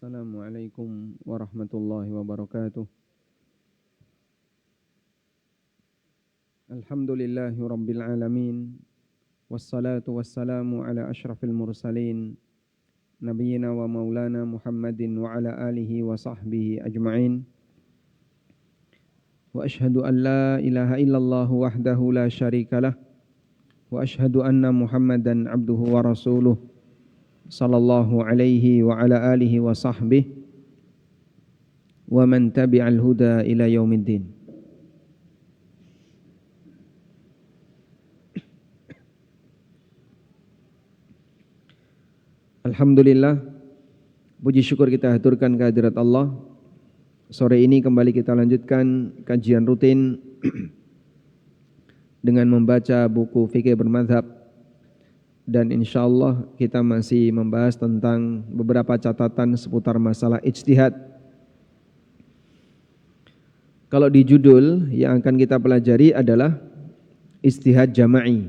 Assalamualaikum warahmatullahi wabarakatuh. Alhamdulillahi rabbil alamin. Wassalatu wassalamu ala ashrafil mursalin. Nabiyyina wa maulana Muhammadin wa ala alihi wa sahbihi ajma'in. Wa ashhadu an la ilaha illallah wahdahu la syarikalah. Wa ashhadu anna Muhammadan abduhu wa rasuluh. Sallallahu alaihi wa ala alihi wa sahbihi wa man tabi'al huda ila yaumiddin. Alhamdulillah, puji syukur kita haturkan kehadirat Allah. Sore ini kembali kita lanjutkan kajian rutin dengan membaca buku fikih bermadzhab. Dan insyaallah kita masih membahas tentang beberapa catatan seputar masalah ijtihad. Kalau di judul yang akan kita pelajari adalah ijtihad jama'i.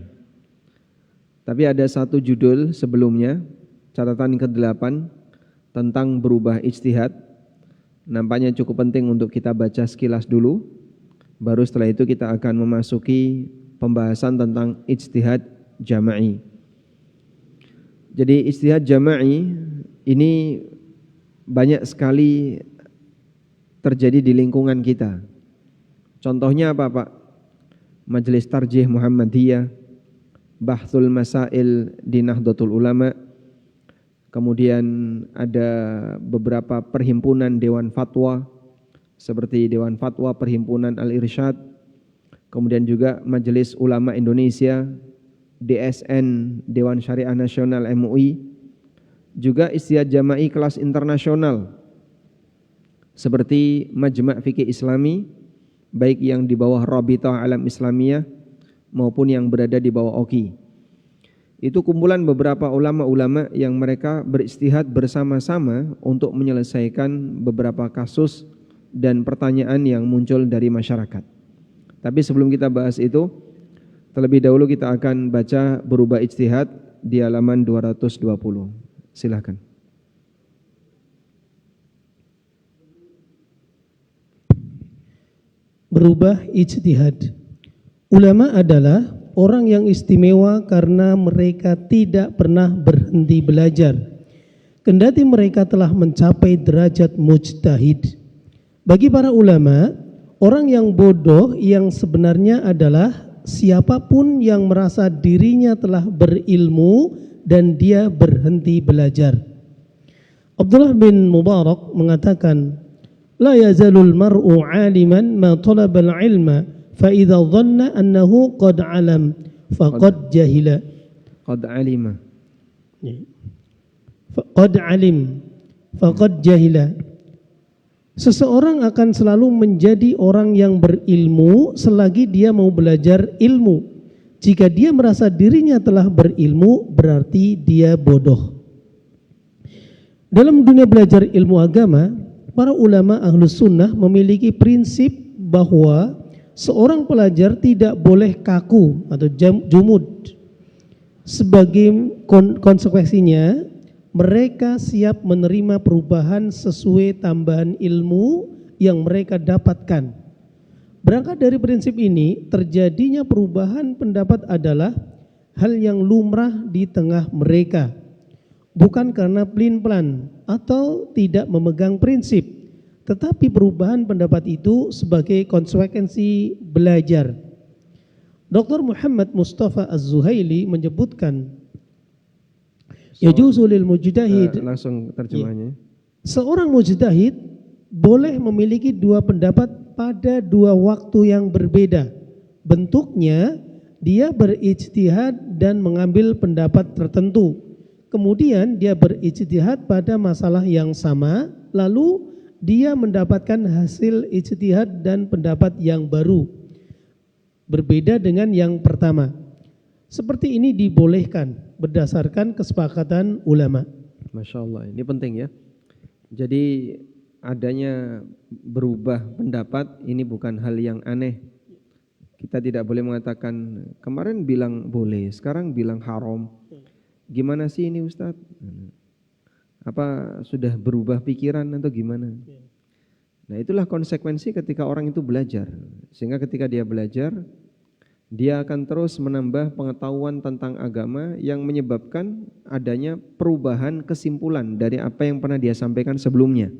Tapi ada satu judul sebelumnya, catatan ke-8 tentang berubah ijtihad. Nampaknya cukup penting untuk kita baca sekilas dulu. Baru setelah itu kita akan memasuki pembahasan tentang ijtihad jama'i. Jadi ijtihad jama'i ini banyak sekali terjadi di lingkungan kita. Contohnya apa Pak? Majelis Tarjih Muhammadiyah, Bahthul Masail di Nahdlatul Ulama. Kemudian ada beberapa perhimpunan Dewan Fatwa seperti Dewan Fatwa Perhimpunan Al-Irsyad. Kemudian juga Majelis Ulama Indonesia, DSN, Dewan Syariah Nasional MUI, juga ijtihad jama'i kelas internasional seperti Majma' Fikih Islami, baik yang di bawah Rabitah Alam Islamiyah maupun yang berada di bawah OKI. Itu kumpulan beberapa ulama-ulama yang mereka berijtihad bersama-sama untuk menyelesaikan beberapa kasus dan pertanyaan yang muncul dari masyarakat. Tapi sebelum kita bahas itu, terlebih dahulu kita akan baca berubah ijtihad di halaman 220. Silakan. Berubah ijtihad. Ulama adalah orang yang istimewa karena mereka tidak pernah berhenti belajar. Kendati mereka telah mencapai derajat mujtahid. Bagi para ulama, orang yang bodoh yang sebenarnya adalah siapapun yang merasa dirinya telah berilmu dan dia berhenti belajar. Abdullah bin Mubarak mengatakan, la yazalul mar'u 'aliman ma talaba al-'ilma fa idza dhanna annahu qad 'alam faqad jahila. Qad 'alima. Qad 'alim faqad jahila. Seseorang akan selalu menjadi orang yang berilmu selagi dia mau belajar ilmu. Jika dia merasa dirinya telah berilmu, berarti dia bodoh. Dalam dunia belajar ilmu agama, para ulama Ahlus Sunnah memiliki prinsip bahwa seorang pelajar tidak boleh kaku atau jumud. Sebagai konsekuensinya, mereka siap menerima perubahan sesuai tambahan ilmu yang mereka dapatkan. Berangkat dari prinsip ini, terjadinya perubahan pendapat adalah hal yang lumrah di tengah mereka, bukan karena pelin-pelan atau tidak memegang prinsip, tetapi perubahan pendapat itu sebagai konsekuensi belajar. Dr. Muhammad Mustafa Az-Zuhaili menyebutkan, yajuzu lil mujtahid, langsung terjemahannya. Seorang mujtahid boleh memiliki dua pendapat pada dua waktu yang berbeda. Bentuknya dia berijtihad dan mengambil pendapat tertentu. Kemudian dia berijtihad pada masalah yang sama, lalu dia mendapatkan hasil ijtihad dan pendapat yang baru. Berbeda dengan yang pertama. Seperti ini dibolehkan berdasarkan kesepakatan ulama. Masya Allah, ini penting ya. Jadi adanya berubah pendapat ini bukan hal yang aneh. Kita tidak boleh mengatakan kemarin bilang boleh, sekarang bilang haram. Gimana sih ini Ustadz? Apa sudah berubah pikiran atau gimana? Nah, itulah konsekuensi ketika orang itu belajar. Sehingga ketika dia belajar, dia akan terus menambah pengetahuan tentang agama yang menyebabkan adanya perubahan kesimpulan dari apa yang pernah dia sampaikan sebelumnya.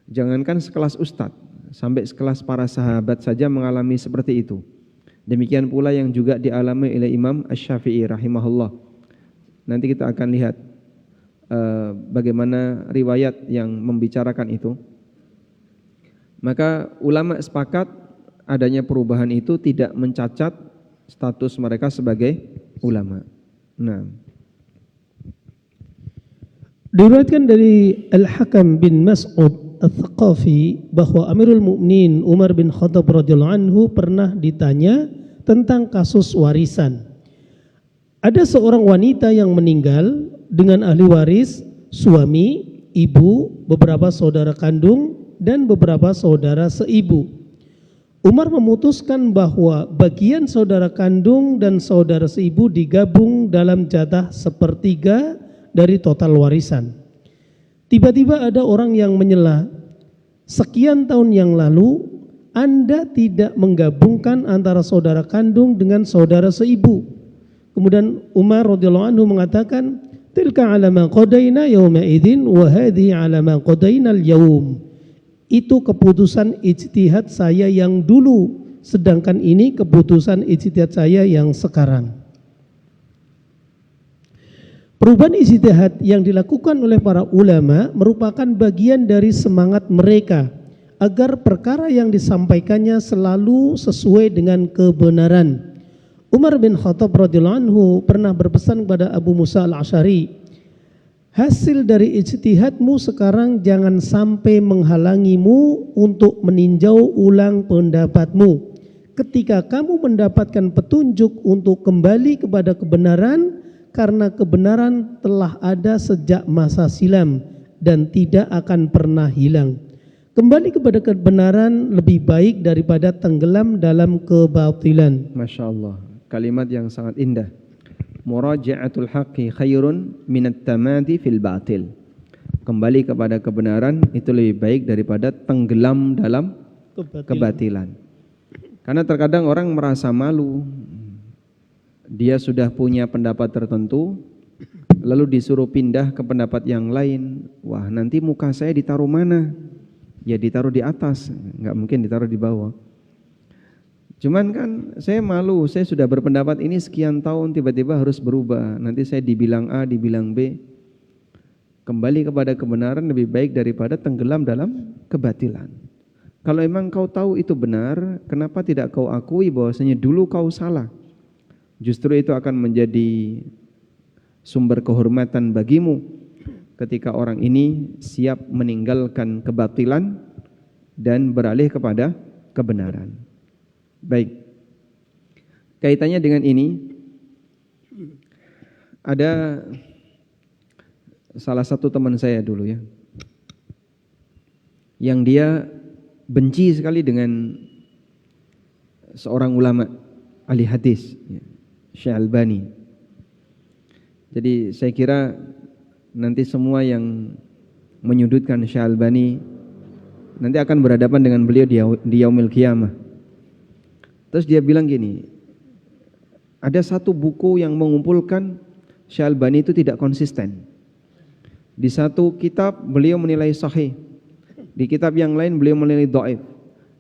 Jangankan sekelas ustadz, sampai sekelas para sahabat saja mengalami seperti itu. Demikian pula yang juga dialami oleh Imam Asy-Syafi'i rahimahullah. Nanti kita akan lihat bagaimana riwayat yang membicarakan itu. Maka ulama sepakat adanya perubahan itu tidak mencacat status mereka sebagai ulama. Nah, diriwayatkan dari Al-Hakam bin Mas'ud Al-Thaqafi bahwa Amirul Mukminin Umar bin Khattab radhiyallahu anhu pernah ditanya tentang kasus warisan. Ada seorang wanita yang meninggal dengan ahli waris, suami, ibu, beberapa saudara kandung, dan beberapa saudara seibu. Umar memutuskan bahwa bagian saudara kandung dan saudara seibu digabung dalam jatah sepertiga dari total warisan. Tiba-tiba ada orang yang menyela, sekian tahun yang lalu Anda tidak menggabungkan antara saudara kandung dengan saudara seibu. Kemudian Umar radhiyallahu anhu mengatakan, tilka ala ma qadaina yawma idzin wa hadhihi ala ma qadaina al-yawm. Itu keputusan ijtihad saya yang dulu, sedangkan ini keputusan ijtihad saya yang sekarang. Perubahan ijtihad yang dilakukan oleh para ulama merupakan bagian dari semangat mereka agar perkara yang disampaikannya selalu sesuai dengan kebenaran. Umar bin Khattab radhiyallahu anhu pernah berpesan kepada Abu Musa al-Asy'ari, hasil dari ijtihadmu sekarang jangan sampai menghalangimu untuk meninjau ulang pendapatmu. Ketika kamu mendapatkan petunjuk untuk kembali kepada kebenaran, karena kebenaran telah ada sejak masa silam dan tidak akan pernah hilang. Kembali kepada kebenaran lebih baik daripada tenggelam dalam kebatilan. Masya Allah, kalimat yang sangat indah. Muraja'atul haqqi khairun minat tamadi fil batil. Kembali kepada kebenaran itu lebih baik daripada tenggelam dalam kebatilan. Karena terkadang orang merasa malu. Dia sudah punya pendapat tertentu, lalu disuruh pindah ke pendapat yang lain. Wah, nanti muka saya ditaruh mana? Ya ditaruh di atas, nggak mungkin ditaruh di bawah. Cuman kan saya malu, saya sudah berpendapat ini sekian tahun, tiba-tiba harus berubah. Nanti saya dibilang A, dibilang B. Kembali kepada kebenaran lebih baik daripada tenggelam dalam kebatilan. Kalau emang kau tahu itu benar, kenapa tidak kau akui bahwasanya dulu kau salah? Justru itu akan menjadi sumber kehormatan bagimu ketika orang ini siap meninggalkan kebatilan dan beralih kepada kebenaran. Baik, kaitannya dengan ini, ada salah satu teman saya dulu ya, yang dia benci sekali dengan seorang ulama ahli hadis, Syekh Albani. Jadi saya kira nanti semua yang menyudutkan Syekh Albani nanti akan berhadapan dengan beliau di yaumil qiyamah. Terus dia bilang gini, ada satu buku yang mengumpulkan Syekh Albani itu tidak konsisten. Di satu kitab beliau menilai sahih, di kitab yang lain beliau menilai dhaif,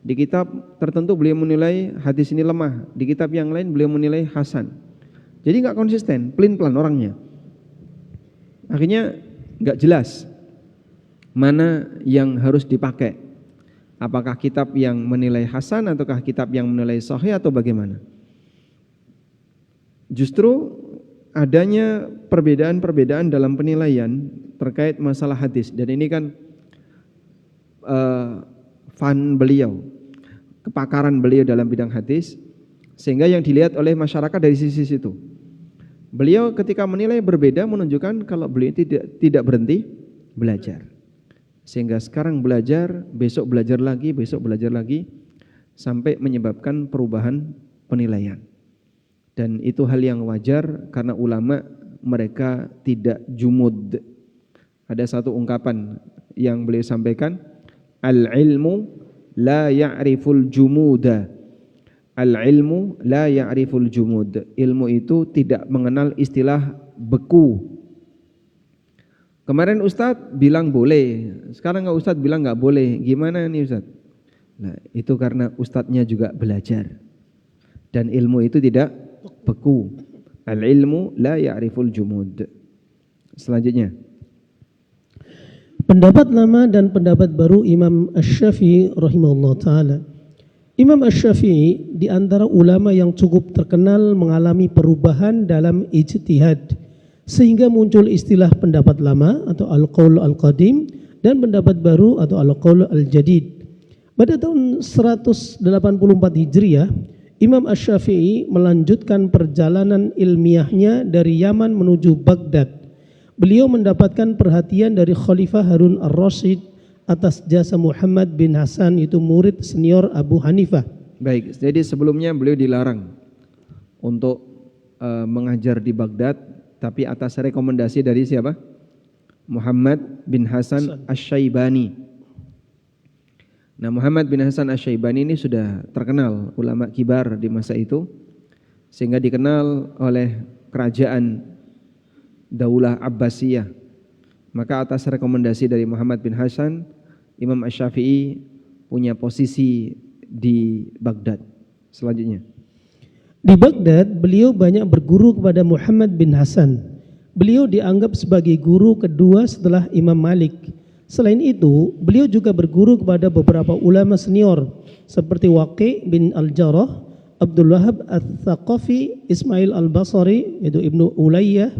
di kitab tertentu beliau menilai hadis ini lemah, di kitab yang lain beliau menilai hasan. Jadi nggak konsisten, pelin-pelan orangnya. Akhirnya nggak jelas mana yang harus dipakai. Apakah kitab yang menilai hasan ataukah kitab yang menilai sahih atau bagaimana? Justru adanya perbedaan-perbedaan dalam penilaian terkait masalah hadis. Dan ini kan fan beliau, kepakaran beliau dalam bidang hadis, sehingga yang dilihat oleh masyarakat dari sisi situ. Beliau ketika menilai berbeda menunjukkan kalau beliau tidak berhenti belajar. Sehingga sekarang belajar, besok belajar lagi, besok belajar lagi, sampai menyebabkan perubahan penilaian. Dan itu hal yang wajar karena ulama mereka tidak jumud. Ada satu ungkapan yang beliau sampaikan, al-ilmu la ya'riful jumuda. Al-ilmu la ya'riful jumud. Ilmu itu tidak mengenal istilah beku. Kemarin Ustadz bilang boleh, sekarang Ustadz bilang nggak boleh. Gimana nih Ustadz? Nah, itu karena Ustadznya juga belajar. Dan ilmu itu tidak beku. Al-ilmu la ya'riful jumud. Selanjutnya. Pendapat lama dan pendapat baru Imam Asy-Syafi'i rahimahullah ta'ala. Imam Asy-Syafi'i di antara ulama yang cukup terkenal mengalami perubahan dalam ijtihad, sehingga muncul istilah pendapat lama atau al-qaul al-qadim dan pendapat baru atau al-qaul al-jadid. Pada tahun 184 Hijriah, Imam Asy-Syafi'i melanjutkan perjalanan ilmiahnya dari Yaman menuju Baghdad. Beliau mendapatkan perhatian dari Khalifah Harun ar-Rasyid atas jasa Muhammad bin Hasan, itu murid senior Abu Hanifah. Baik, jadi sebelumnya beliau dilarang untuk mengajar di Baghdad, tapi atas rekomendasi dari siapa? Muhammad bin Hasan Asy-Syaibani. Nah, Muhammad bin Hasan Asy-Syaibani ini sudah terkenal ulama kibar di masa itu, sehingga dikenal oleh kerajaan Daulah Abbasiyah. Maka atas rekomendasi dari Muhammad bin Hasan, Imam Asy-Syafi'i punya posisi di Baghdad. Selanjutnya. Di Baghdad, beliau banyak berguru kepada Muhammad bin Hasan. Beliau dianggap sebagai guru kedua setelah Imam Malik. Selain itu, beliau juga berguru kepada beberapa ulama senior seperti Waqi' bin Al-Jarrah, Abdul Wahab Ats-Tsaqafi, Ismail Al-Basri, yaitu Ibnu Ulayyah,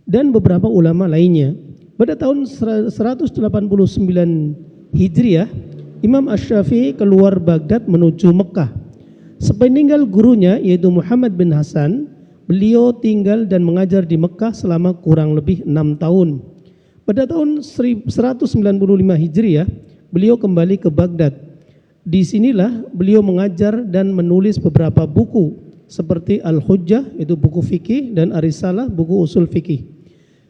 dan beberapa ulama lainnya. Pada tahun 189 Hijriah, Imam Asy-Syafi'i keluar Baghdad menuju Mekah. Sepeninggal gurunya yaitu Muhammad bin Hasan, beliau tinggal dan mengajar di Mekah selama kurang lebih 6 tahun. Pada tahun 195 Hijriah, beliau kembali ke Baghdad. Di sinilah beliau mengajar dan menulis beberapa buku seperti Al-Hujjah, itu buku fikih, dan Ar-Risalah, buku usul fikih.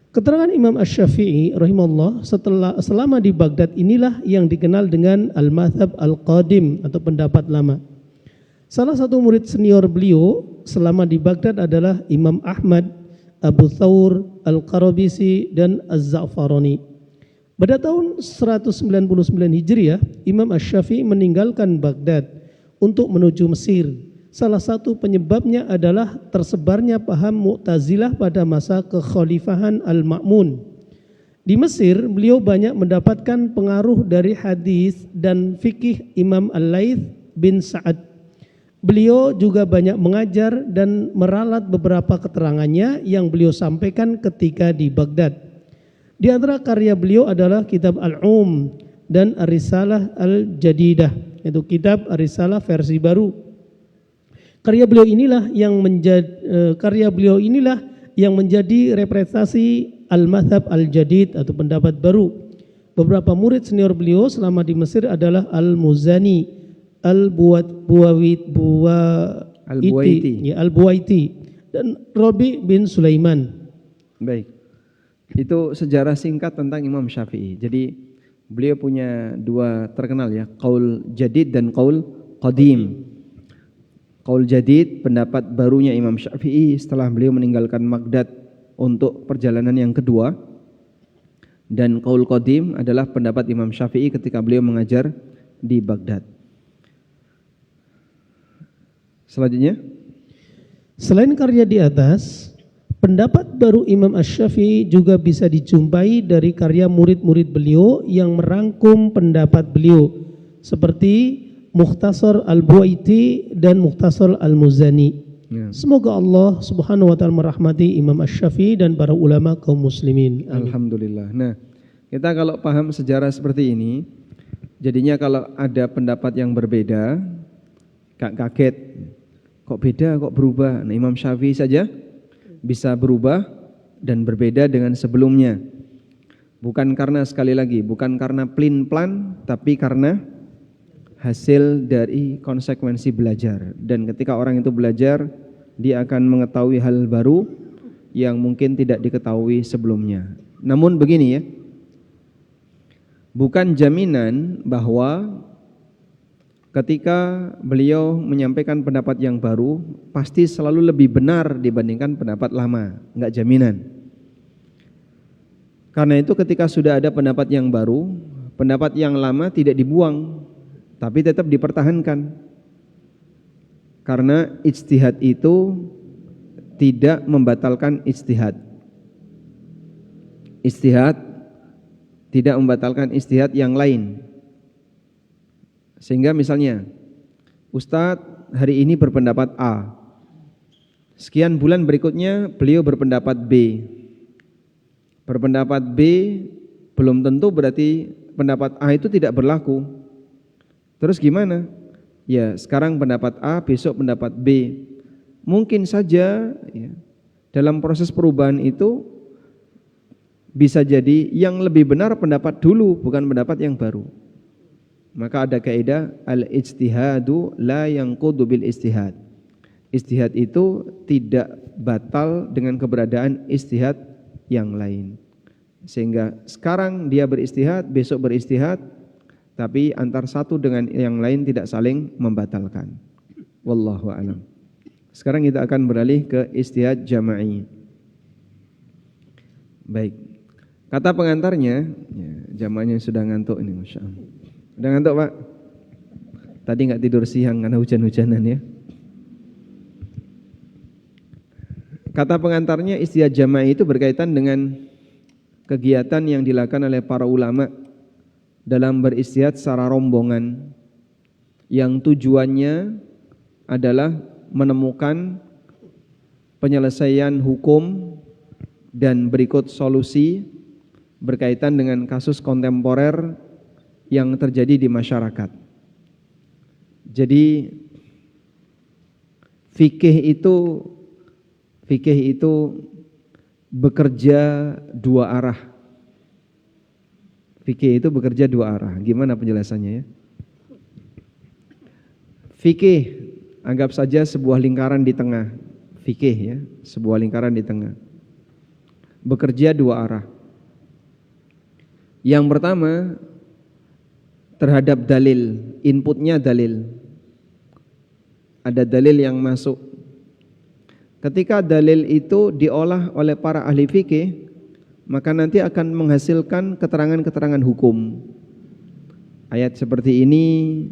Keterangan Imam Asy-Syafi'i rahimahullah selama di Baghdad inilah yang dikenal dengan Al-Madhab Al-Qadim atau pendapat lama. Salah satu murid senior beliau selama di Baghdad adalah Imam Ahmad, Abu Thawr, Al-Qarabisi, dan Az-Za'farani. Pada tahun 199 Hijriah, Imam Asy-Syafi'i meninggalkan Baghdad untuk menuju Mesir. Salah satu penyebabnya adalah tersebarnya paham Mu'tazilah pada masa kekhalifahan Al-Ma'mun. Di Mesir, beliau banyak mendapatkan pengaruh dari hadis dan fikih Imam Al-Laits bin Sa'ad. Beliau juga banyak mengajar dan meralat beberapa keterangannya yang beliau sampaikan ketika di Baghdad. Di antara karya beliau adalah kitab Al-Um dan Ar-Risalah Al-Jadidah, yaitu kitab Ar-Risalah versi baru. Karya beliau inilah yang menjadi representasi Al-Madhab Al-Jadid atau pendapat baru. Beberapa murid senior beliau selama di Mesir adalah Al-Muzani, Al-Buwaiti, dan Rabi bin Sulaiman. Baik. Itu sejarah singkat tentang Imam Syafi'i. Jadi beliau punya dua terkenal ya, qaul jadid dan qaul qadim. Qaul jadid, pendapat barunya Imam Syafi'i setelah beliau meninggalkan Baghdad untuk perjalanan yang kedua. Dan qaul qadim adalah pendapat Imam Syafi'i ketika beliau mengajar di Baghdad. Selanjutnya. Selain karya di atas, pendapat baru Imam Asy-Syafi'i juga bisa dijumpai dari karya murid-murid beliau yang merangkum pendapat beliau seperti Mukhtasar Al-Buwaiti dan Mukhtasar Al-Muzani. Ya. Semoga Allah Subhanahu wa taala merahmati Imam Asy-Syafi'i dan para ulama kaum muslimin. Amin. Alhamdulillah. Nah, kita kalau paham sejarah seperti ini, jadinya kalau ada pendapat yang berbeda, gak kaget. Kok beda, kok berubah? Nah, Imam Syafi'i saja bisa berubah dan berbeda dengan sebelumnya. Bukan karena, sekali lagi, bukan karena plin-plan, tapi karena hasil dari konsekuensi belajar. Dan ketika orang itu belajar, dia akan mengetahui hal baru yang mungkin tidak diketahui sebelumnya. Namun begini ya, bukan jaminan bahwa ketika beliau menyampaikan pendapat yang baru pasti selalu lebih benar dibandingkan pendapat lama, enggak jaminan. Karena itu ketika sudah ada pendapat yang baru, pendapat yang lama tidak dibuang, tapi tetap dipertahankan. Karena ijtihad itu tidak membatalkan ijtihad. Ijtihad tidak membatalkan ijtihad yang lain. Sehingga misalnya Ustadz hari ini berpendapat A, sekian bulan berikutnya beliau berpendapat B. Berpendapat B belum tentu berarti pendapat A itu tidak berlaku. Terus gimana? Ya sekarang pendapat A, besok pendapat B. Mungkin saja ya, dalam proses perubahan itu bisa jadi yang lebih benar pendapat dulu, bukan pendapat yang baru. Maka ada kaidah al-ijtihadu la yanqudu bil ijtihad. Ijtihad itu tidak batal dengan keberadaan ijtihad yang lain. Sehingga sekarang dia beristihad, besok beristihad, tapi antar satu dengan yang lain tidak saling membatalkan. Wallahu a'lam. Sekarang kita akan beralih ke ijtihad jama'i. Baik. Kata pengantarnya, ya, jamaahnya sudah ngantuk ini, Masya Allah. Udah ngantuk Pak? Tadi nggak tidur siang karena hujan-hujanan ya. Kata pengantarnya ijtihad jama'i itu berkaitan dengan kegiatan yang dilakukan oleh para ulama dalam beristihad secara rombongan yang tujuannya adalah menemukan penyelesaian hukum dan berikut solusi berkaitan dengan kasus kontemporer yang terjadi di masyarakat. Jadi fikih itu bekerja dua arah. Fikih itu bekerja dua arah. Gimana penjelasannya ya? Fikih anggap saja sebuah lingkaran di tengah. Fikih ya, sebuah lingkaran di tengah. Bekerja dua arah. Yang pertama terhadap dalil, inputnya dalil. Ada dalil yang masuk. Ketika dalil itu diolah oleh para ahli fikih, maka nanti akan menghasilkan keterangan-keterangan hukum. Ayat seperti ini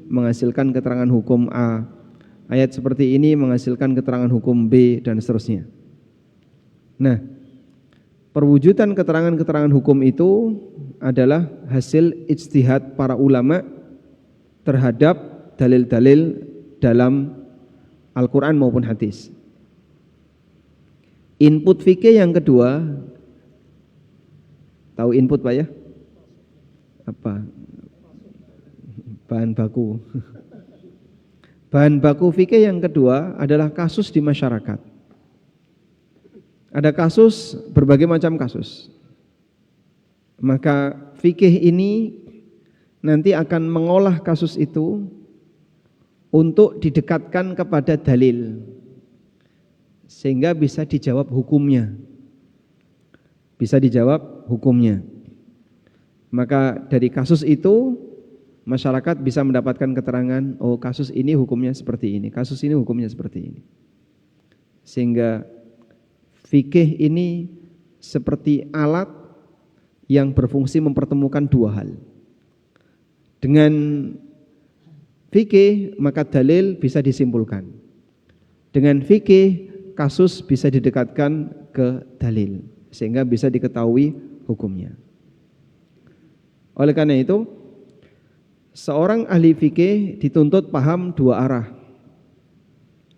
menghasilkan keterangan hukum A. Ayat seperti ini menghasilkan keterangan hukum B dan seterusnya. Nah, perwujudan keterangan-keterangan hukum itu adalah hasil ijtihad para ulama terhadap dalil-dalil dalam Al-Quran maupun hadis. Input fikih yang kedua, tahu input Pak ya? Apa? Bahan baku. Bahan baku fikih yang kedua adalah kasus di masyarakat. Ada kasus, berbagai macam kasus. Maka fikih ini nanti akan mengolah kasus itu untuk didekatkan kepada dalil sehingga bisa dijawab hukumnya. Bisa dijawab hukumnya. Maka dari kasus itu masyarakat bisa mendapatkan keterangan, oh kasus ini hukumnya seperti ini, kasus ini hukumnya seperti ini. Sehingga fikih ini seperti alat yang berfungsi mempertemukan dua hal. Dengan fikih maka dalil bisa disimpulkan. Dengan fikih kasus bisa didekatkan ke dalil sehingga bisa diketahui hukumnya. Oleh karena itu, seorang ahli fikih dituntut paham dua arah.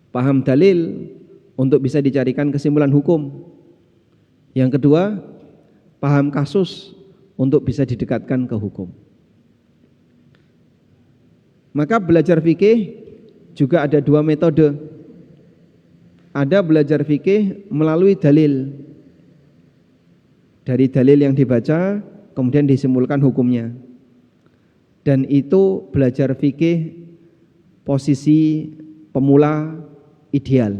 Paham dalil untuk bisa dicarikan kesimpulan hukum. Yang kedua, paham kasus untuk bisa didekatkan ke hukum. Maka belajar fikih juga ada dua metode. Ada belajar fikih melalui dalil. Dari dalil yang dibaca kemudian disimpulkan hukumnya. Dan itu belajar fikih posisi pemula ideal.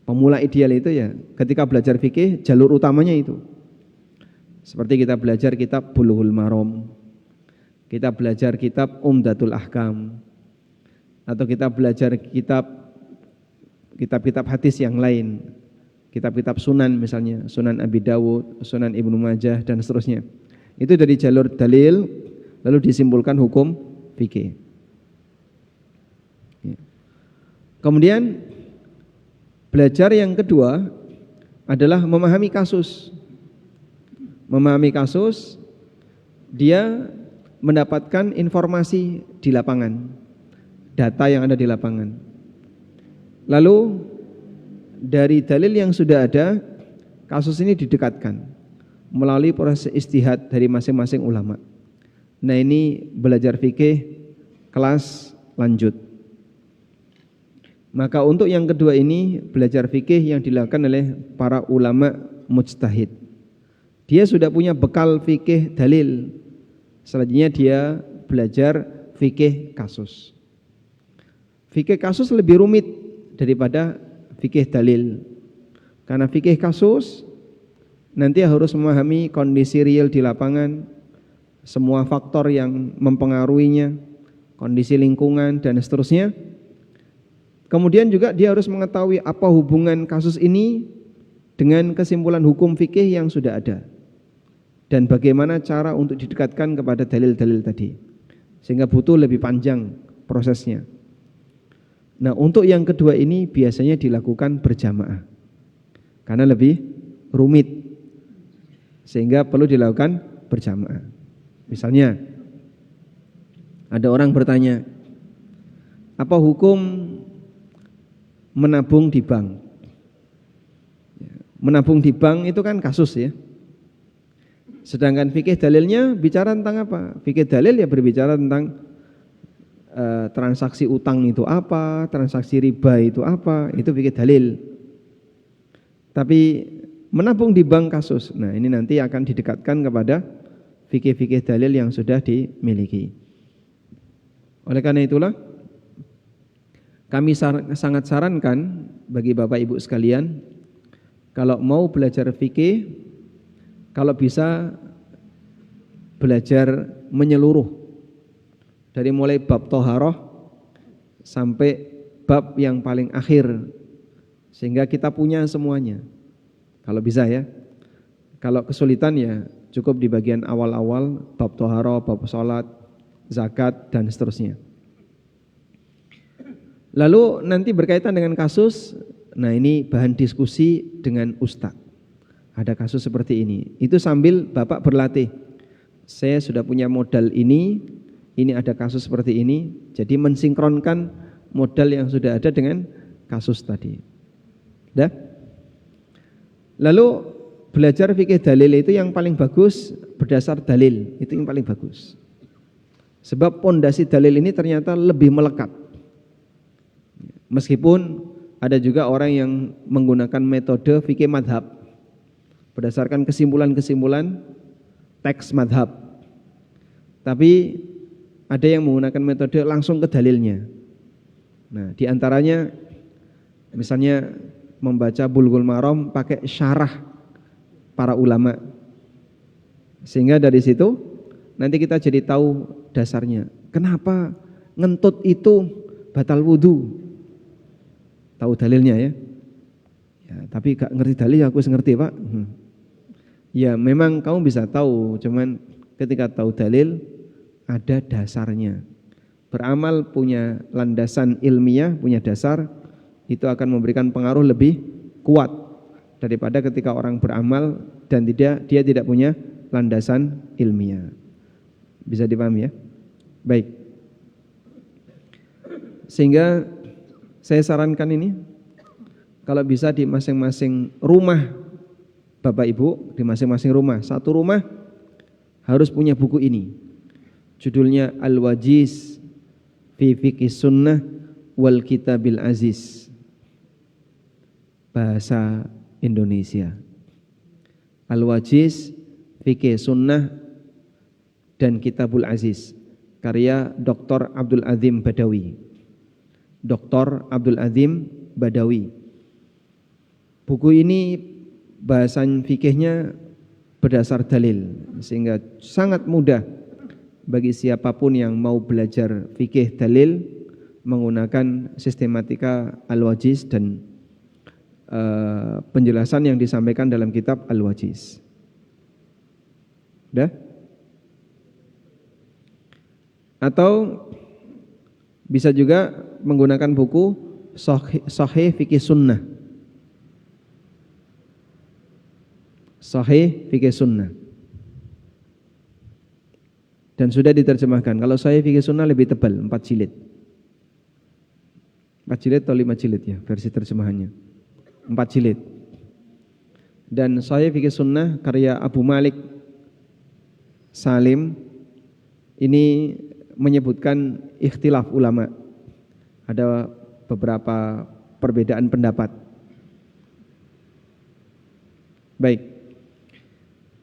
Pemula ideal itu ya ketika belajar fikih jalur utamanya itu. Seperti kita belajar kitab Bulughul Maram. kita belajar kitab Umdatul Ahkam, atau kita belajar kitab-kitab hadis yang lain, kitab-kitab sunan misalnya, Sunan Abi Dawud, Sunan Ibnu Majah dan seterusnya. Itu dari jalur dalil lalu disimpulkan hukum fikih. Kemudian belajar yang kedua adalah memahami kasus. Memahami kasus, dia mendapatkan informasi di lapangan, data yang ada di lapangan. Lalu dari dalil yang sudah ada, kasus ini didekatkan melalui proses ijtihad dari masing-masing ulama. Nah, ini belajar fikih kelas lanjut. Maka untuk yang kedua ini belajar fikih yang dilakukan oleh para ulama mujtahid. Dia sudah punya bekal fikih dalil. Selanjutnya dia belajar fikih kasus. Fikih kasus lebih rumit daripada fikih dalil. Karena fikih kasus nanti harus memahami kondisi real di lapangan, semua faktor yang mempengaruhinya, kondisi lingkungan dan seterusnya. Kemudian juga dia harus mengetahui apa hubungan kasus ini dengan kesimpulan hukum fikih yang sudah ada, dan bagaimana cara untuk didekatkan kepada dalil-dalil tadi, sehingga butuh lebih panjang prosesnya. Nah, untuk yang kedua ini biasanya dilakukan berjamaah karena lebih rumit, sehingga perlu dilakukan berjamaah. Misalnya ada orang bertanya, apa hukum menabung di bank? Menabung di bank itu kan kasus ya. Sedangkan fikih dalilnya bicara tentang apa? Fikih dalil ya berbicara tentang transaksi utang itu apa, transaksi riba itu apa, itu fikih dalil. Tapi menabung di bank kasus. Nah, ini nanti akan didekatkan kepada fikih-fikih dalil yang sudah dimiliki. Oleh karena itulah kami sangat sarankan bagi Bapak Ibu sekalian, kalau mau belajar fikih, kalau bisa belajar menyeluruh dari mulai bab toharoh sampai bab yang paling akhir, sehingga kita punya semuanya. Kalau bisa ya. Kalau kesulitan ya cukup di bagian awal-awal, bab toharoh, bab sholat, zakat dan seterusnya. Lalu nanti berkaitan dengan kasus, nah ini bahan diskusi dengan ustadz. Ada kasus seperti ini. Itu sambil Bapak berlatih. Saya sudah punya modal ini ada kasus seperti ini. Jadi mensinkronkan modal yang sudah ada dengan kasus tadi. Dah? Lalu belajar fikih dalil itu yang paling bagus berdasar dalil. Itu yang paling bagus. Sebab pondasi dalil ini ternyata lebih melekat. Meskipun ada juga orang yang menggunakan metode fikih madhab berdasarkan kesimpulan-kesimpulan teks madhab, tapi ada yang menggunakan metode langsung ke dalilnya. Nah, diantaranya misalnya membaca Bulughul Maram pakai syarah para ulama, sehingga dari situ nanti kita jadi tahu dasarnya. Kenapa ngentut itu batal wudu? Tahu dalilnya ya. Ya, tapi gak ngerti dalil, aku ngerti Pak. Ya memang kamu bisa tahu, cuman ketika tahu dalil ada dasarnya. Beramal punya landasan ilmiah, punya dasar, itu akan memberikan pengaruh lebih kuat daripada ketika orang beramal dan dia tidak punya landasan ilmiah. Bisa dipahami ya? Baik. Sehingga saya sarankan ini, kalau bisa di masing-masing rumah Bapak Ibu, di masing-masing rumah, satu rumah harus punya buku ini. Judulnya Al-Wajiz fi Fiqih Sunnah wal Kitabil Aziz. Bahasa Indonesia. Al-Wajiz Fiqih Sunnah dan Kitabul Aziz. Karya Dr. Abdul Azim Badawi. Dr. Abdul Azim Badawi. Buku ini bahasan fikihnya berdasar dalil, sehingga sangat mudah bagi siapapun yang mau belajar fikih dalil menggunakan sistematika Al-Wajiz dan penjelasan yang disampaikan dalam kitab Al-Wajiz. Udah? Atau bisa juga menggunakan buku Sahih Fikih Sunnah. Sahih Fikih Sunnah. Dan sudah diterjemahkan. Kalau Sahih Fikih Sunnah lebih tebal, 4 jilid. 4 jilid atau 5 jilid ya versi terjemahannya. 4 jilid. Dan Sahih Fikih Sunnah karya Abu Malik Salim ini menyebutkan ikhtilaf ulama. Ada beberapa perbedaan pendapat. Baik.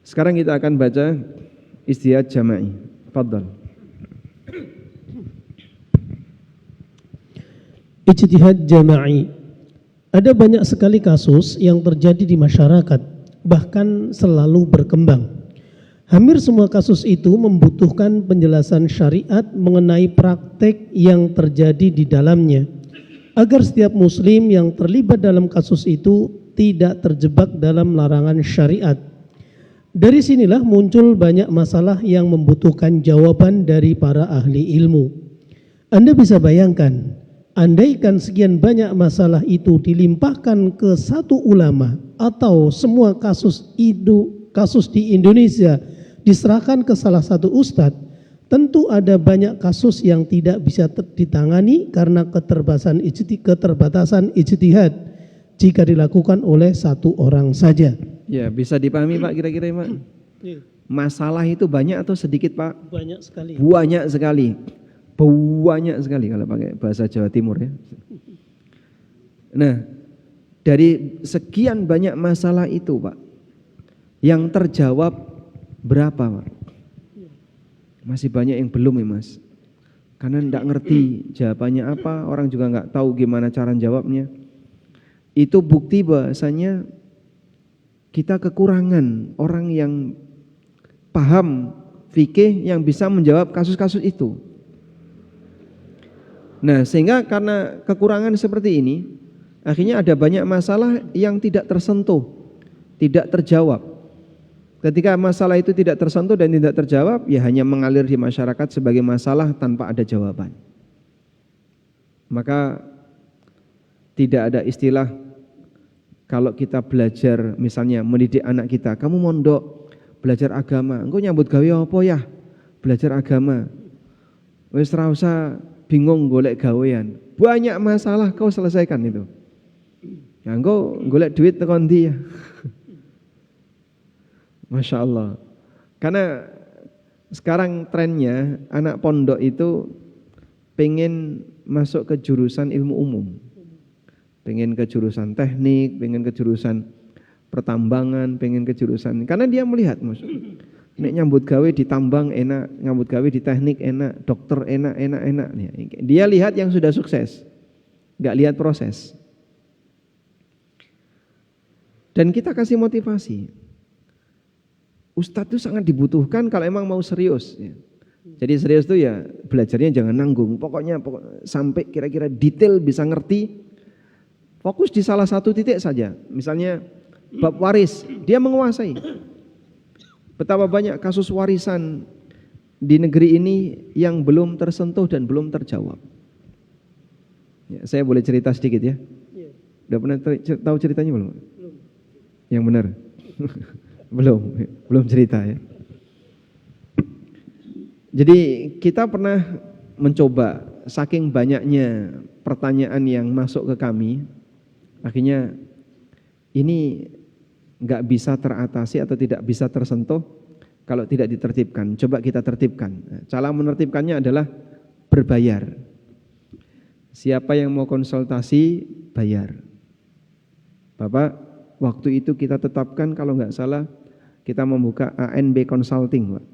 Sekarang kita akan baca Ijtihad Jama'i. Fadhal. Ijtihad Jama'i. Ada banyak sekali kasus yang terjadi di masyarakat, bahkan selalu berkembang. Hampir semua kasus itu membutuhkan penjelasan syariat mengenai praktek yang terjadi di dalamnya, agar setiap muslim yang terlibat dalam kasus itu tidak terjebak dalam larangan syariat. Dari sinilah muncul banyak masalah yang membutuhkan jawaban dari para ahli ilmu. Anda bisa bayangkan, andaikan sekian banyak masalah itu dilimpahkan ke satu ulama atau semua kasus di Indonesia diserahkan ke salah satu ustadz, tentu ada banyak kasus yang tidak bisa ditangani karena keterbatasan ijtihad jika dilakukan oleh satu orang saja. Ya, bisa dipahami Pak kira-kira Pak? Masalah itu banyak atau sedikit Pak? Banyak sekali. Banyak sekali. Banyak sekali kalau pakai bahasa Jawa Timur ya. Nah, dari sekian banyak masalah itu Pak, yang terjawab berapa Pak? Masih banyak yang belum ya Mas. Karena enggak ngerti jawabannya apa, orang juga enggak tahu gimana cara jawabnya. Itu bukti bahasanya kita kekurangan orang yang paham fikih yang bisa menjawab kasus-kasus itu. Nah, sehingga karena kekurangan seperti ini, akhirnya ada banyak masalah yang tidak tersentuh, tidak terjawab. Ketika masalah itu tidak tersentuh dan tidak terjawab, ya hanya mengalir di masyarakat sebagai masalah tanpa ada jawaban. Maka tidak ada istilah kalau kita belajar misalnya mendidik anak kita, kamu mondok belajar agama, engkau nyambut gawe apa ya? Belajar agama. Wis ra usah bingung golek gawean. Banyak masalah kau selesaikan itu. Ya engkau golek duit tekan ndi ya? Masya Allah. Karena sekarang trennya anak pondok itu pengen masuk ke jurusan ilmu umum. Pengen ke jurusan teknik, pengen ke jurusan pertambangan, pengen ke jurusan, karena dia melihat nek nyambut gawe di tambang enak, nyambut gawe di teknik enak, dokter enak. Dia lihat yang sudah sukses, nggak lihat proses. Dan kita kasih motivasi. Ustadz itu sangat dibutuhkan kalau emang mau serius. Jadi serius itu ya belajarnya jangan nanggung, pokoknya sampai kira-kira detail bisa ngerti. Fokus di salah satu titik saja. Misalnya bab waris, dia menguasai. Betapa banyak kasus warisan di negeri ini yang belum tersentuh dan belum terjawab. Ya, saya boleh cerita sedikit ya? Udah pernah tahu ceritanya belum? Belum. Yang benar? belum cerita ya. Jadi kita pernah mencoba, saking banyaknya pertanyaan yang masuk ke kami, akhirnya ini nggak bisa teratasi atau tidak bisa tersentuh kalau tidak ditertibkan. Coba kita tertibkan. Cara menertibkannya adalah berbayar. Siapa yang mau konsultasi bayar. Bapak, waktu itu kita tetapkan kalau nggak salah kita membuka ANB Consulting, Pak.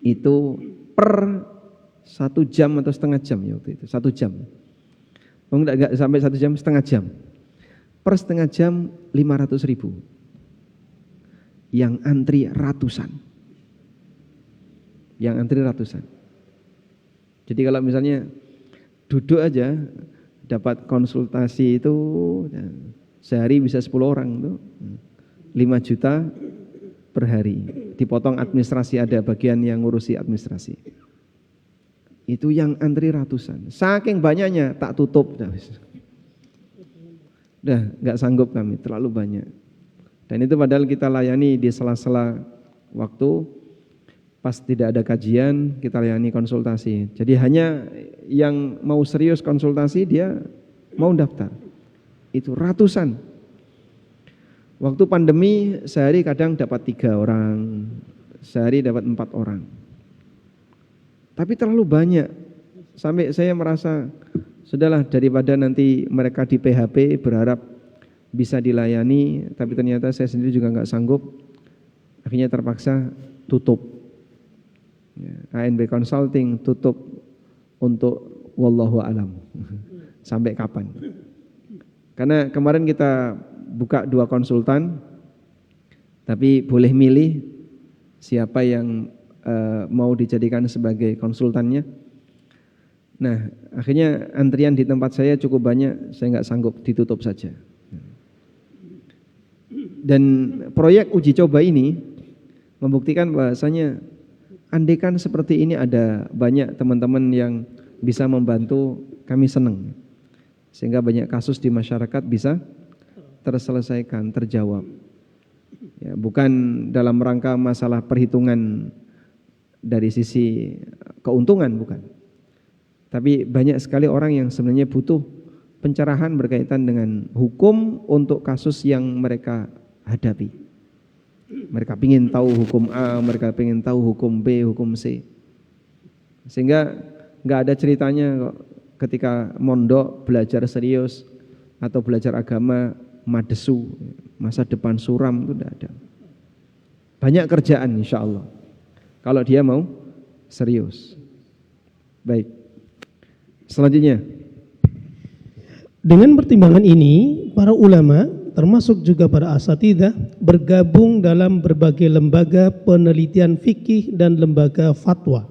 Itu per 1 jam atau setengah jam ya waktu itu, 1 jam. Oh enggak sampai 1 jam, setengah jam. Per setengah jam 500.000. Yang antri ratusan. yang antri ratusan. Jadi kalau misalnya duduk aja dapat konsultasi itu sehari bisa 10 orang tuh 5 juta per hari. Dipotong administrasi, ada bagian yang ngurusi administrasi. Itu yang antri ratusan. Saking banyaknya tak tutup. Udah nggak sanggup kami, terlalu banyak. Dan itu padahal kita layani di sela-sela waktu, pas tidak ada kajian kita layani konsultasi. Jadi hanya yang mau serius konsultasi dia mau daftar. Itu ratusan. Waktu pandemi sehari kadang dapat 3 orang, sehari dapat 4 orang. Tapi terlalu banyak. Sampai saya merasa sudahlah, daripada nanti mereka di PHP berharap bisa dilayani, tapi ternyata saya sendiri juga nggak sanggup. Akhirnya terpaksa tutup. ANB Consulting tutup untuk wallahu alam. Sampai kapan? Karena kemarin kita buka 2 konsultan, tapi boleh milih siapa yang mau dijadikan sebagai konsultannya. Nah, akhirnya antrian di tempat saya cukup banyak, saya nggak sanggup, ditutup saja. Dan proyek uji coba ini membuktikan bahwasanya andaikan seperti ini ada banyak teman-teman yang bisa membantu, kami senang. Sehingga banyak kasus di masyarakat bisa terselesaikan, terjawab. Ya, bukan dalam rangka masalah perhitungan dari sisi keuntungan, bukan. Tapi banyak sekali orang yang sebenarnya butuh pencerahan berkaitan dengan hukum untuk kasus yang mereka hadapi. Mereka ingin tahu hukum A, mereka ingin tahu hukum B, hukum C. Sehingga nggak ada ceritanya kok ketika mondok belajar serius atau belajar agama madesu, masa depan suram, itu tidak ada. Banyak kerjaan insya Allah kalau dia mau serius. Baik, selanjutnya. Dengan pertimbangan ini, para ulama termasuk juga para asatidzah bergabung dalam berbagai lembaga penelitian fikih dan lembaga fatwa.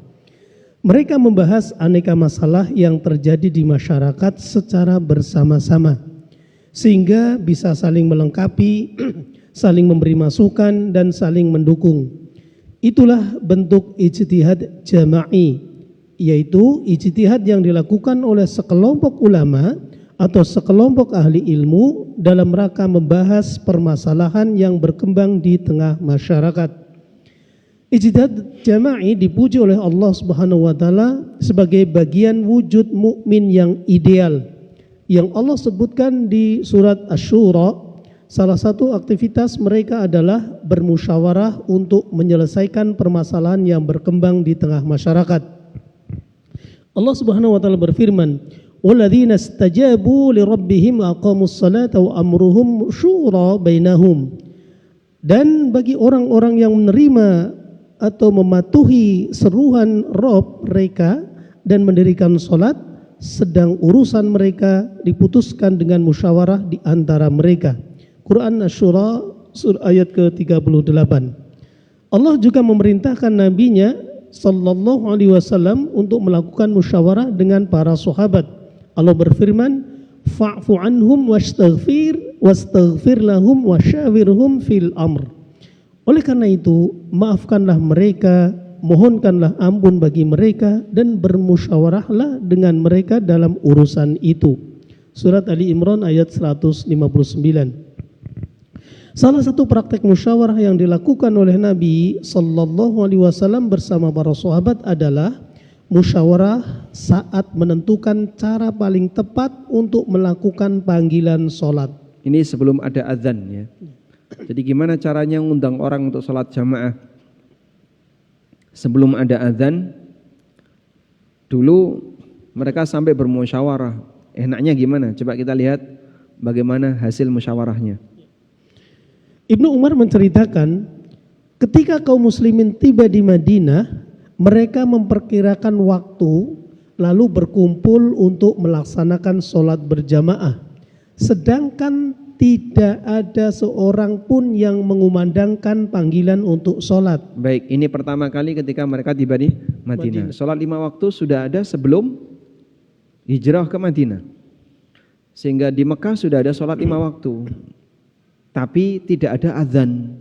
Mereka membahas aneka masalah yang terjadi di masyarakat secara bersama-sama, sehingga bisa saling melengkapi, saling memberi masukan dan saling mendukung. Itulah bentuk ijtihad jama'i, yaitu ijtihad yang dilakukan oleh sekelompok ulama atau sekelompok ahli ilmu dalam rangka membahas permasalahan yang berkembang di tengah masyarakat. Ijtihad jama'i dipuji oleh Allah Subhanahu wa taala sebagai bagian wujud mukmin yang ideal yang Allah sebutkan di surat Asy-Syura. Salah satu aktivitas mereka adalah bermusyawarah untuk menyelesaikan permasalahan yang berkembang di tengah masyarakat. Allah Subhanahu wa taala berfirman, "Walladzina istajabu lirabbihim aqamus salata wa amruhum syura bainahum." Dan bagi orang-orang yang menerima atau mematuhi seruan Rabb mereka dan mendirikan salat, sedang urusan mereka diputuskan dengan musyawarah di antara mereka. Quran Asy-Syura ayat ke-38. Allah juga memerintahkan nabinya sallallahu alaihi wasallam untuk melakukan musyawarah dengan para sahabat. Allah berfirman, "Fa'fu anhum wastaghfir lahum wasyawirhum fil amr." Oleh karena itu, maafkanlah mereka, mohonkanlah ampun bagi mereka dan bermusyawarahlah dengan mereka dalam urusan itu. Surat Ali Imran ayat 159. Salah satu praktek musyawarah yang dilakukan oleh Nabi sallallahu alaihi wasallam bersama para sahabat adalah musyawarah saat menentukan cara paling tepat untuk melakukan panggilan salat. Ini sebelum ada azan ya. Jadi gimana caranya mengundang orang untuk salat jamaah? Sebelum ada azan, dulu mereka sampai bermusyawarah. Enaknya gimana? Coba kita lihat bagaimana hasil musyawarahnya. Ibnu Umar menceritakan, ketika kaum muslimin tiba di Madinah, mereka memperkirakan waktu lalu berkumpul untuk melaksanakan sholat berjamaah. Sedangkan tidak ada seorang pun yang mengumandangkan panggilan untuk sholat. Baik, ini pertama kali ketika mereka tiba di Madinah. Sholat 5 waktu sudah ada sebelum hijrah ke Madinah. Sehingga di Mekah sudah ada sholat 5 waktu. Tapi tidak ada azan.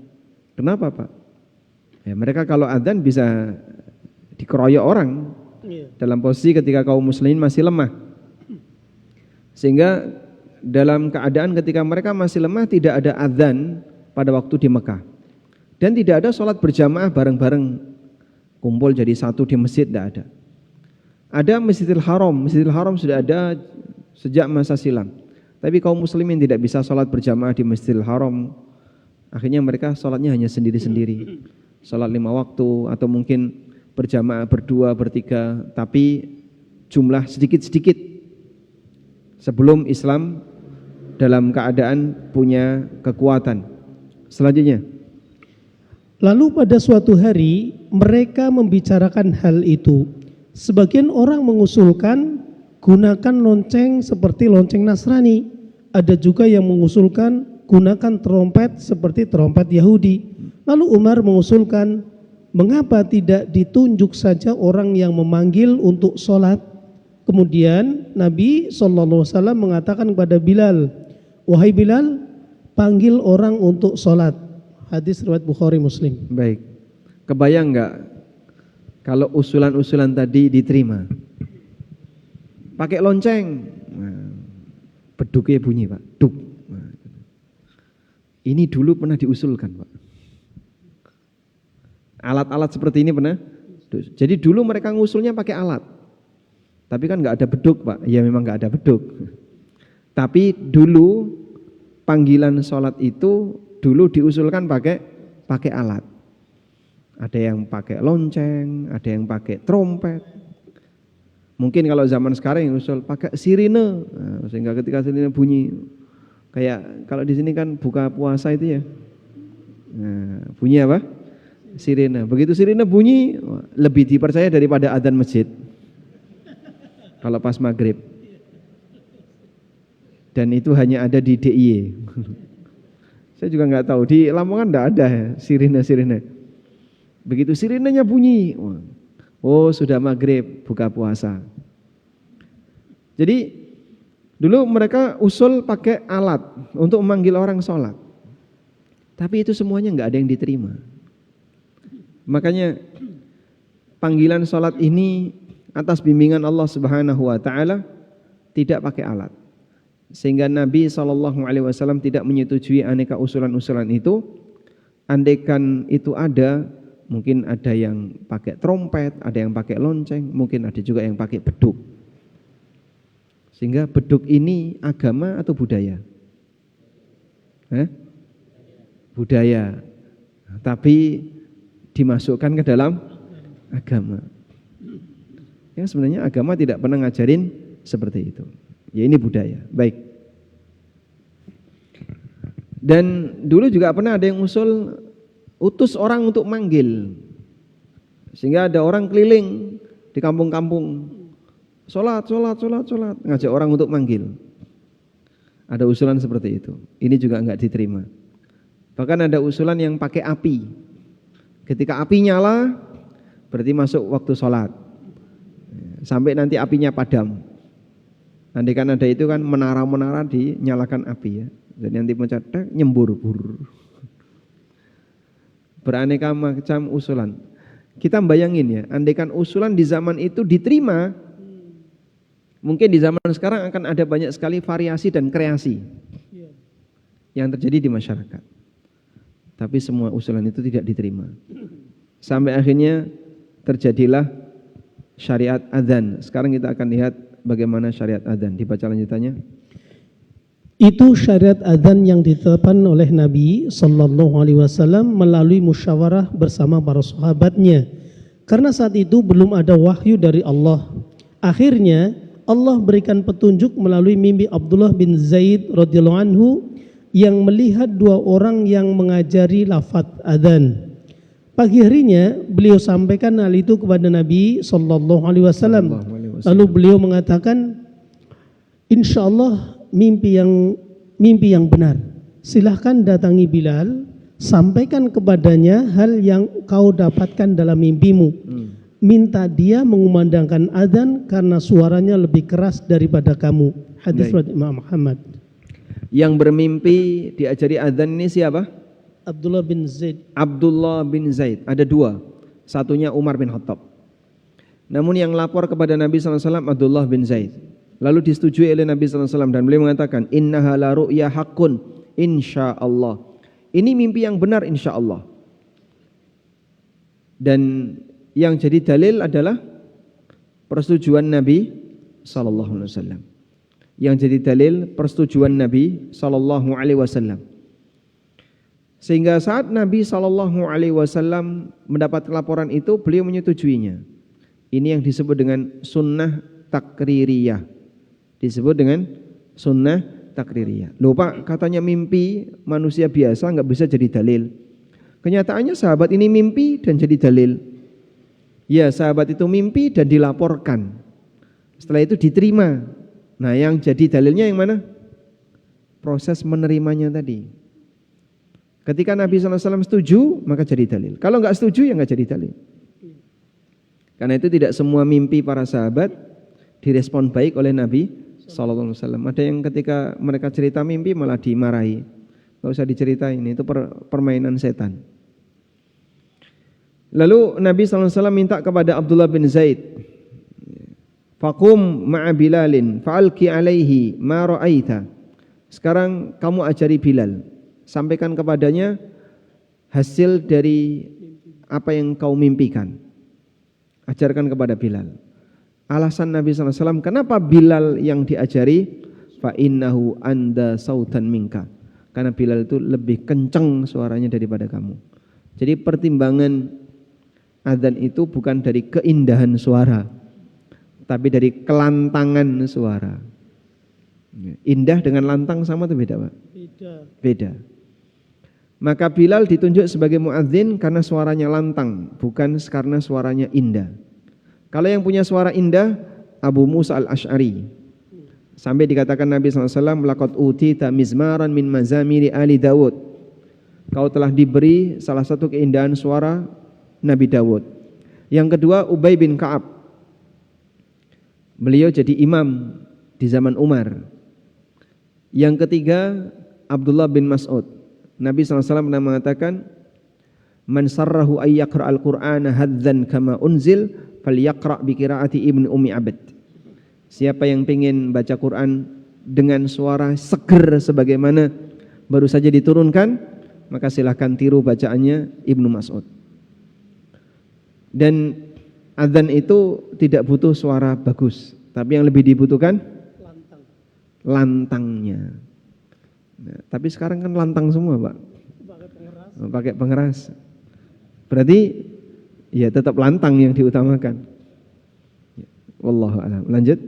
Kenapa, Pak? Ya, mereka kalau azan bisa dikeroyok orang dalam posisi ketika kaum muslimin masih lemah. Sehingga dalam keadaan ketika mereka masih lemah tidak ada azan pada waktu di Mekah. Dan tidak ada sholat berjamaah bareng-bareng kumpul jadi satu di masjid, tidak ada. Ada Masjidil Haram. Masjidil Haram sudah ada sejak masa silam. Tapi kaum muslimin tidak bisa sholat berjamaah di Masjidil Haram. Akhirnya mereka sholatnya hanya sendiri-sendiri. Sholat 5 waktu atau mungkin berjamaah berdua, bertiga. Tapi jumlah sedikit-sedikit sebelum Islam dalam keadaan punya kekuatan. Selanjutnya. Lalu pada suatu hari mereka membicarakan hal itu. Sebagian orang mengusulkan gunakan lonceng seperti lonceng Nasrani. Ada juga yang mengusulkan gunakan trompet seperti trompet Yahudi. Lalu Umar mengusulkan, mengapa tidak ditunjuk saja orang yang memanggil untuk sholat? Kemudian Nabi SAW mengatakan kepada Bilal, wahai Bilal, panggil orang untuk sholat. Hadis riwayat Bukhari Muslim. Baik, kebayang nggak kalau usulan-usulan tadi diterima? Pakai lonceng, beduknya bunyi, Pak. Duk. Ini dulu pernah diusulkan, Pak. Alat-alat seperti ini pernah. Jadi dulu mereka ngusulnya pakai alat. Tapi kan nggak ada beduk, Pak. Ya memang nggak ada beduk. Tapi dulu panggilan sholat itu dulu diusulkan pakai alat. Ada yang pakai lonceng, ada yang pakai trompet. Mungkin kalau zaman sekarang yang usul pakai sirine, sehingga ketika sirine bunyi, kayak kalau di sini kan buka puasa itu ya, bunyi apa? Sirine. Begitu sirine bunyi, lebih dipercaya daripada adzan masjid. Kalau pas maghrib. Dan itu hanya ada di DIY. Saya juga nggak tahu, di Lamongan nggak ada ya, sirine. Begitu sirinenya bunyi, oh sudah maghrib, buka puasa. Jadi dulu mereka usul pakai alat untuk memanggil orang sholat. Tapi itu semuanya nggak ada yang diterima. Makanya panggilan sholat ini atas bimbingan Allah Subhanahu wa taala tidak pakai alat. Sehingga Nabi SAW tidak menyetujui aneka usulan-usulan itu. Andaikan itu ada, mungkin ada yang pakai trompet, ada yang pakai lonceng, mungkin ada juga yang pakai beduk. Sehingga beduk ini agama atau budaya? Budaya. Tapi dimasukkan ke dalam agama. Ya sebenarnya agama tidak pernah ngajarin seperti itu. Ya ini budaya. Baik. Dan dulu juga pernah ada yang usul utus orang untuk manggil. Sehingga ada orang keliling di kampung-kampung. Sholat. Ngajak orang untuk manggil. Ada usulan seperti itu. Ini juga enggak diterima. Bahkan ada usulan yang pakai api. Ketika api nyala, berarti masuk waktu sholat. Sampai nanti apinya padam. Andaikan ada itu kan menara-menara dinyalakan api ya. Jadi nanti mencatat nyembur. Beraneka macam usulan. Kita bayangin ya, andaikan usulan di zaman itu diterima, mungkin di zaman sekarang akan ada banyak sekali variasi dan kreasi yang terjadi di masyarakat. Tapi semua usulan itu tidak diterima. Sampai akhirnya terjadilah syariat adzan. Sekarang kita akan lihat bagaimana syariat adzan. Dibaca lanjutannya. Itu syariat adzan yang ditetapkan oleh Nabi SAW melalui musyawarah bersama para sahabatnya. Karena saat itu belum ada wahyu dari Allah. Akhirnya Allah berikan petunjuk melalui mimpi Abdullah bin Zaid radhiyallahu anhu yang melihat dua orang yang mengajari lafaz adzan. Pagi harinya beliau sampaikan hal itu kepada Nabi SAW. Lalu beliau mengatakan, insya Allah mimpi yang benar. silahkan datangi Bilal, sampaikan kepadanya hal yang kau dapatkan dalam mimpimu. Minta dia mengumandangkan adzan karena suaranya lebih keras daripada kamu. Hadis riwayat Imam Muhammad. Yang bermimpi diajari adzan ini siapa? Abdullah bin Zaid. Abdullah bin Zaid. Ada dua. Satunya Umar bin Khattab. Namun yang lapor kepada Nabi SAW Abdullah bin Zaid. Lalu disetujui oleh Nabi SAW dan beliau mengatakan, innaha la ru'ya haqqun insyaallah. Ini mimpi yang benar insyaallah. Dan yang jadi dalil adalah persetujuan Nabi SAW. Yang jadi dalil persetujuan Nabi SAW. Sehingga saat Nabi SAW mendapat laporan itu, beliau menyetujuinya. Ini yang disebut dengan sunnah takririyah. Disebut dengan sunnah takririyah. Loh Pak, katanya mimpi manusia biasa nggak bisa jadi dalil. Kenyataannya sahabat ini mimpi dan jadi dalil. Ya, sahabat itu mimpi dan dilaporkan. Setelah itu diterima. Nah, yang jadi dalilnya yang mana? Proses menerimanya tadi. Ketika Nabi SAW setuju, maka jadi dalil. Kalau nggak setuju, ya nggak jadi dalil. Karena itu tidak semua mimpi para sahabat direspon baik oleh Nabi SAW. Ada yang ketika mereka cerita mimpi malah dimarahi. Nggak usah diceritain, itu permainan setan. Lalu Nabi SAW minta kepada Abdullah bin Zaid, Faqum ma'a Bilalin fa'alki alaihi ma ra'aita. Sekarang kamu ajari Bilal, sampaikan kepadanya hasil dari apa yang kau mimpikan. Ajarkan kepada Bilal. Alasan Nabi SAW, kenapa Bilal yang diajari? Fa innahu anda sautan minka. Karena Bilal itu lebih kencang suaranya daripada kamu. Jadi pertimbangan adzan itu bukan dari keindahan suara, tapi dari kelantangan suara. Indah dengan lantang sama atau beda, Pak? Beda. Maka Bilal ditunjuk sebagai muadzin karena suaranya lantang, bukan karena suaranya indah. Kalau yang punya suara indah, Abu Musa al-Ash'ari. Sampai dikatakan Nabi SAW, laqad utita mizmaran min mazamiri ali Dawud. Kau telah diberi salah satu keindahan suara Nabi Dawud. Yang kedua, Ubay bin Ka'ab. Beliau jadi imam di zaman Umar. Yang ketiga, Abdullah bin Mas'ud. Nabi SAW pernah mengatakan, man sarrahu ayyaqra al-Qur'ana hadzan kama unzil falyaqra bi qiraati Ibnu Ummi Abd. Siapa yang ingin baca Quran dengan suara seger sebagaimana baru saja diturunkan, maka silahkan tiru bacaannya Ibnu Mas'ud. Dan adzan itu tidak butuh suara bagus, tapi yang lebih dibutuhkan lantangnya. Nah, tapi sekarang kan lantang semua, Pak. Pakai pengeras. Berarti ya tetap lantang yang diutamakan. Wallahu a'lam. Lanjut.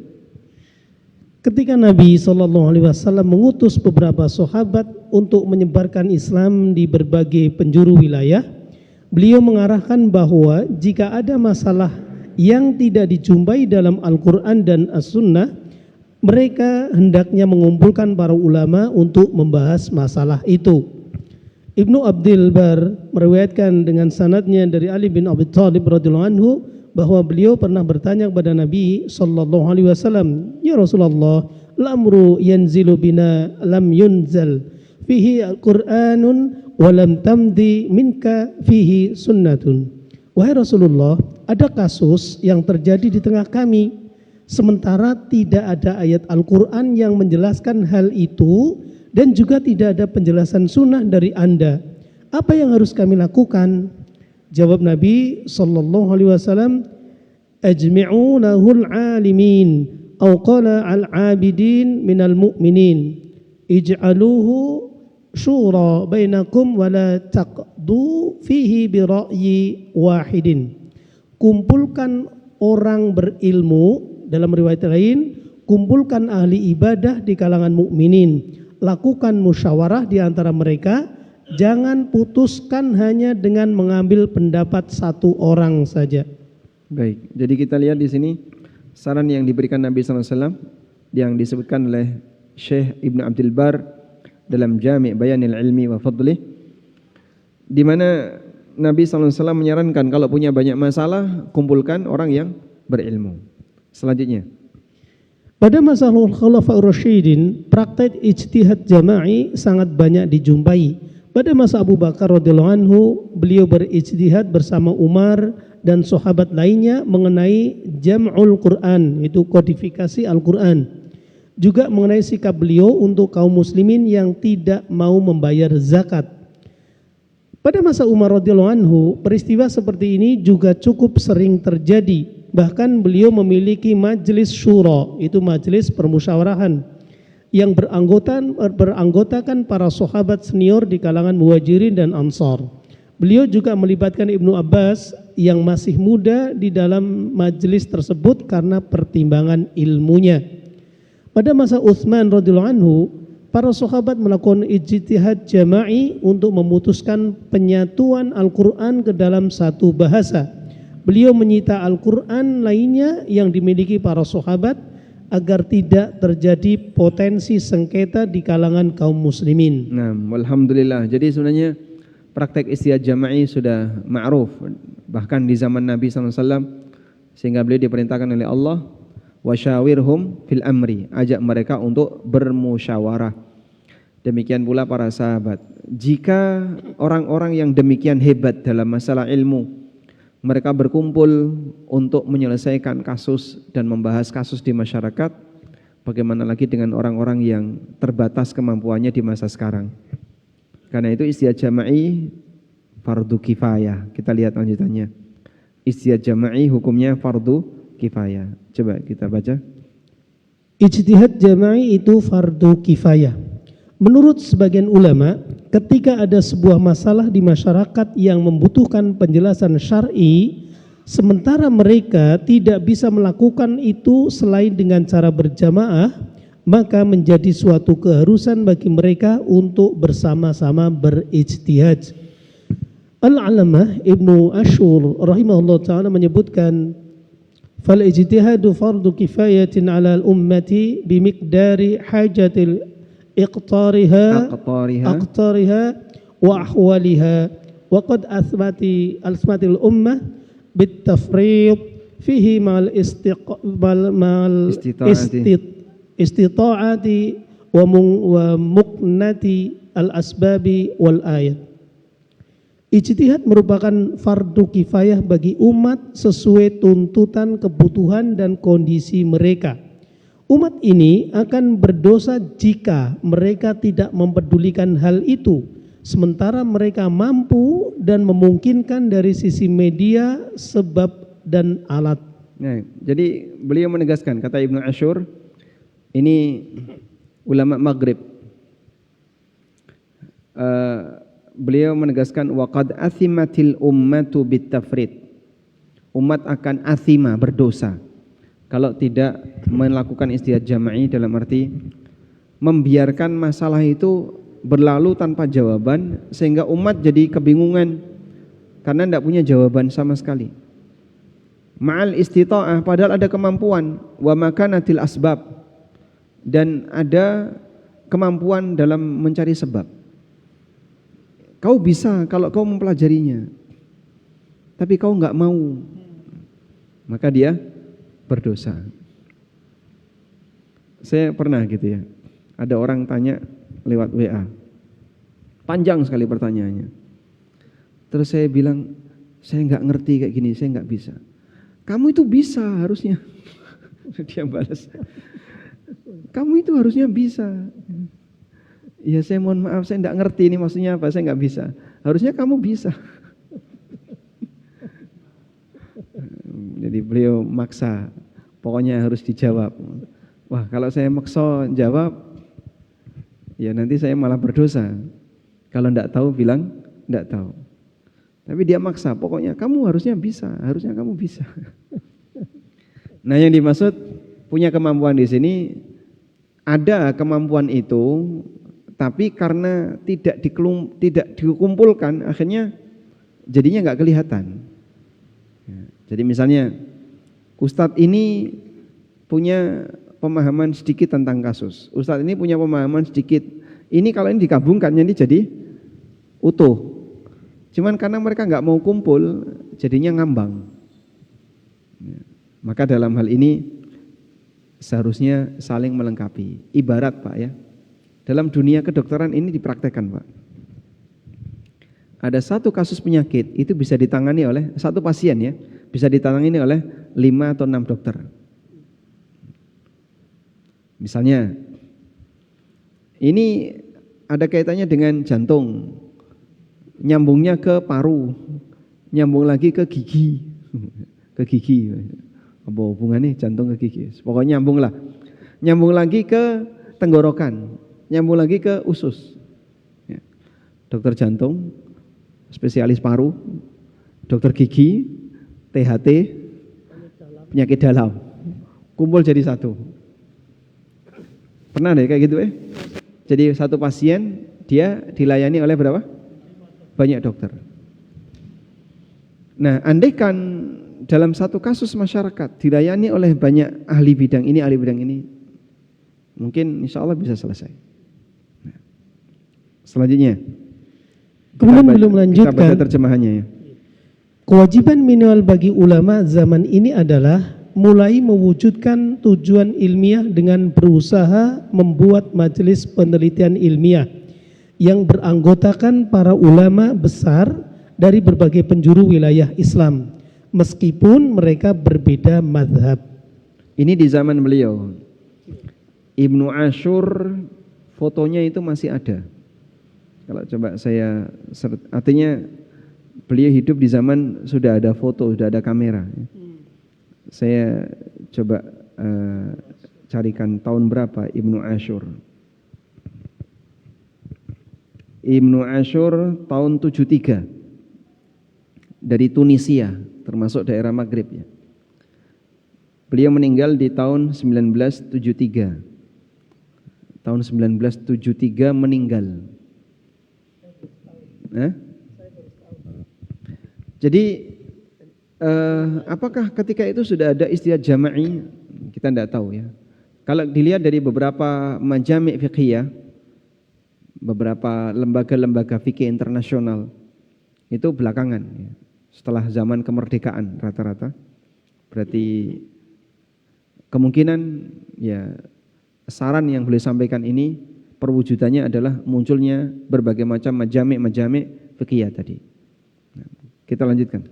Ketika Nabi SAW mengutus beberapa sahabat untuk menyebarkan Islam di berbagai penjuru wilayah, beliau mengarahkan bahwa jika ada masalah yang tidak dijumpai dalam Al-Quran dan As-Sunnah, mereka hendaknya mengumpulkan para ulama untuk membahas masalah itu. Ibnu Abdul Bar meriwayatkan dengan sanadnya dari Ali bin Abi Thalib radhiyallahu anhu bahwa beliau pernah bertanya kepada Nabi SAW, ya Rasulullah, al-amru yanzilu bina lam yunzal fihi al-Qur'anun walam tamdi minka fihi sunnatun. Wahai Rasulullah, ada kasus yang terjadi di tengah kami, sementara tidak ada ayat Al-Quran yang menjelaskan hal itu dan juga tidak ada penjelasan sunnah dari Anda. Apa yang harus kami lakukan? Jawab Nabi SAW, ajmi'unahul alimin aw qala al-abidin minal mu'minin ij'aluhu syura bainakum wala taqdu fihi bira'yi wahidin. Kumpulkan orang berilmu, dalam riwayat lain, kumpulkan ahli ibadah di kalangan mukminin, lakukan musyawarah di antara mereka, jangan putuskan hanya dengan mengambil pendapat satu orang saja. Baik, jadi kita lihat di sini saran yang diberikan Nabi SAW yang disebutkan oleh Syekh Ibnu Abdul Bar dalam Jami' Bayanil Ilmi wa Fadlih, di mana Nabi SAW menyarankan kalau punya banyak masalah, kumpulkan orang yang berilmu. Selanjutnya, pada masa Khulafaur Rasyidin, praktek ijtihad jama'i sangat banyak dijumpai. Pada masa Abu Bakar radhiyallahu anhu, beliau berijtihad bersama Umar dan sahabat lainnya mengenai jam'ul Quran, itu kodifikasi Al-Quran. Juga mengenai sikap beliau untuk kaum muslimin yang tidak mau membayar zakat. Pada masa Umar radhiyallahu anhu, peristiwa seperti ini juga cukup sering terjadi. Bahkan beliau memiliki majelis syura, itu majelis permusyawarahan, yang beranggotakan para sahabat senior di kalangan Muhajirin dan Ansar. Beliau juga melibatkan Ibnu Abbas yang masih muda di dalam majelis tersebut karena pertimbangan ilmunya. Pada masa Utsman radhiyallahu anhu, para sahabat melakukan ijtihad jama'i untuk memutuskan penyatuan Al-Quran ke dalam satu bahasa. Beliau menyita Al-Quran lainnya yang dimiliki para sahabat agar tidak terjadi potensi sengketa di kalangan kaum muslimin. nah, alhamdulillah. Jadi sebenarnya praktek ijtihad jama'i sudah ma'ruf bahkan di zaman Nabi SAW, sehingga beliau diperintahkan oleh Allah, wasyawirhum fil amri, ajak mereka untuk bermusyawarah. Demikian pula para sahabat. Jika orang-orang yang demikian hebat dalam masalah ilmu, mereka berkumpul untuk menyelesaikan kasus dan membahas kasus di masyarakat, bagaimana lagi dengan orang-orang yang terbatas kemampuannya di masa sekarang. Karena itu ijtihad jama'i fardu kifayah. Kita lihat lanjutannya. Ijtihad jama'i hukumnya fardu kifayah. Coba kita baca. Ijtihad jama'i itu fardu kifayah. Menurut sebagian ulama, ketika ada sebuah masalah di masyarakat yang membutuhkan penjelasan syar'i, sementara mereka tidak bisa melakukan itu selain dengan cara berjamaah, maka menjadi suatu keharusan bagi mereka untuk bersama-sama berijtihad. Al-Alamah Ibnu Ashur rahimahullah ta'ala menyebutkan, fal ijtihadu fardu kifayatin ala al-ummati bimiqdari hajatil aqtariha wa ahwaliha, wa qad asmatil ummah bitafriq fihi mal istita'ati wa muqnati al-asbabi wal ayat. Ijtihad merupakan fardu kifayah bagi umat sesuai tuntutan kebutuhan dan kondisi mereka. Umat ini akan berdosa jika mereka tidak mempedulikan hal itu, sementara mereka mampu dan memungkinkan dari sisi media, sebab, dan alat. Nah, jadi beliau menegaskan, kata Ibnu Ashur, ini ulama Maghrib, beliau menegaskan waqad athimatil ummatu bitafrid, umat akan athima, berdosa kalau tidak melakukan ijtihad jama'i, dalam arti membiarkan masalah itu berlalu tanpa jawaban sehingga umat jadi kebingungan karena tidak punya jawaban sama sekali. Ma'al istita'ah, padahal ada kemampuan, wa makanatil asbab, dan ada kemampuan dalam mencari sebab. Kau bisa kalau kau mempelajarinya, tapi kau enggak mau, maka dia berdosa. Saya pernah gitu ya, ada orang tanya lewat WA, panjang sekali pertanyaannya. Terus saya bilang, saya enggak ngerti kayak gini, saya enggak bisa. Kamu itu bisa harusnya. Dia balas, kamu itu harusnya bisa. Ya saya mohon maaf, saya enggak ngerti ini maksudnya apa, saya enggak bisa. Harusnya kamu bisa. Jadi beliau maksa, pokoknya harus dijawab. Wah, kalau saya maksa jawab, ya nanti saya malah berdosa. Kalau enggak tahu bilang enggak tahu. Tapi dia maksa, pokoknya kamu harusnya bisa, harusnya kamu bisa. Nah, yang dimaksud punya kemampuan di sini, ada kemampuan itu, tapi karena tidak dikumpulkan, akhirnya jadinya enggak kelihatan. Jadi misalnya Ustadz ini punya pemahaman sedikit tentang kasus, Ustadz ini punya pemahaman sedikit, Ini kalau ini digabungkan ini jadi utuh. Cuman karena mereka nggak mau kumpul, jadinya ngambang. Maka dalam hal ini seharusnya saling melengkapi. Ibarat Pak ya, dalam dunia kedokteran ini dipraktekkan Pak. Ada satu kasus penyakit itu bisa ditangani oleh satu pasien ya, bisa ditangani oleh 5 atau 6 dokter. Misalnya, ini ada kaitannya dengan jantung, nyambungnya ke paru, nyambung lagi ke gigi, ke gigi. Apa hubungannya jantung ke gigi? Pokoknya nyambung lah. Nyambung lagi ke tenggorokan, nyambung lagi ke usus. Ya. Dokter jantung, spesialis paru, dokter gigi, THT, penyakit dalam, kumpul jadi satu. Pernah deh kayak gitu Jadi satu pasien dia dilayani oleh berapa? Banyak dokter. Nah, andaikan dalam satu kasus masyarakat dilayani oleh banyak ahli bidang ini, mungkin insya Allah bisa selesai. Nah, selanjutnya, Kemudian belum melanjutkan. Kita baca terjemahannya ya. Kewajiban minimal bagi ulama zaman ini adalah mulai mewujudkan tujuan ilmiah dengan berusaha membuat majelis penelitian ilmiah yang beranggotakan para ulama besar dari berbagai penjuru wilayah Islam, meskipun mereka berbeda mazhab. Ini di zaman beliau. Ibnu Ashur fotonya itu masih ada. Kalau coba saya artinya beliau hidup di zaman sudah ada foto, sudah ada kamera. Saya coba carikan tahun berapa Ibnu Ashur. Ibnu Ashur tahun 73 dari Tunisia, termasuk daerah Maghrib ya. Beliau meninggal di tahun 1973. Tahun 1973 meninggal. Jadi apakah ketika itu sudah ada istilah jama'i? Kita tidak tahu ya. Kalau dilihat dari beberapa majami' fiqhiyah, beberapa lembaga-lembaga fikih internasional, itu belakangan ya. Setelah zaman kemerdekaan rata-rata. Berarti kemungkinan ya saran yang boleh sampaikan ini perwujudannya adalah munculnya berbagai macam majami' fikih tadi. Nah, kita lanjutkan.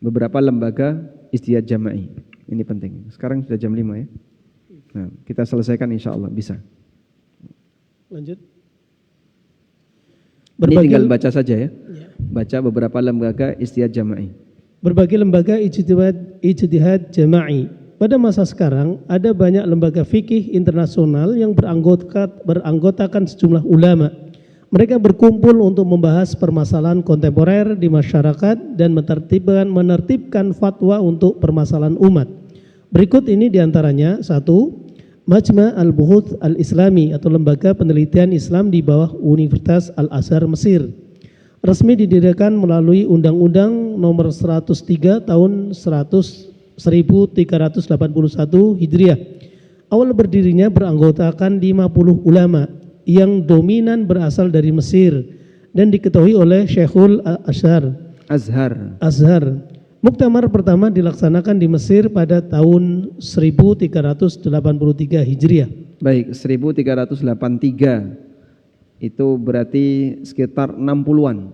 Beberapa lembaga istihad jama'i. Ini penting. Sekarang sudah jam 5 ya. Nah, kita selesaikan insya Allah bisa. Lanjut. Ini tinggal baca saja ya. Baca beberapa lembaga istihad jama'i. Berbagai lembaga ijtihad jama'i. Pada masa sekarang ada banyak lembaga fikih internasional yang beranggotakan sejumlah ulama. Mereka berkumpul untuk membahas permasalahan kontemporer di masyarakat dan menertibkan fatwa untuk permasalahan umat. Berikut ini diantaranya: 1. Majma' al-Buhuth al-Islami atau lembaga penelitian Islam di bawah Universitas Al-Azhar Mesir. Resmi didirikan melalui Undang-Undang Nomor 103 Tahun 1381 Hijriah. Awal berdirinya beranggotakan 50 ulama yang dominan berasal dari Mesir dan diketuai oleh Syekhul Azhar. Muktamar pertama dilaksanakan di Mesir pada tahun 1383 Hijriah. Baik, 1383 itu berarti sekitar 60-an,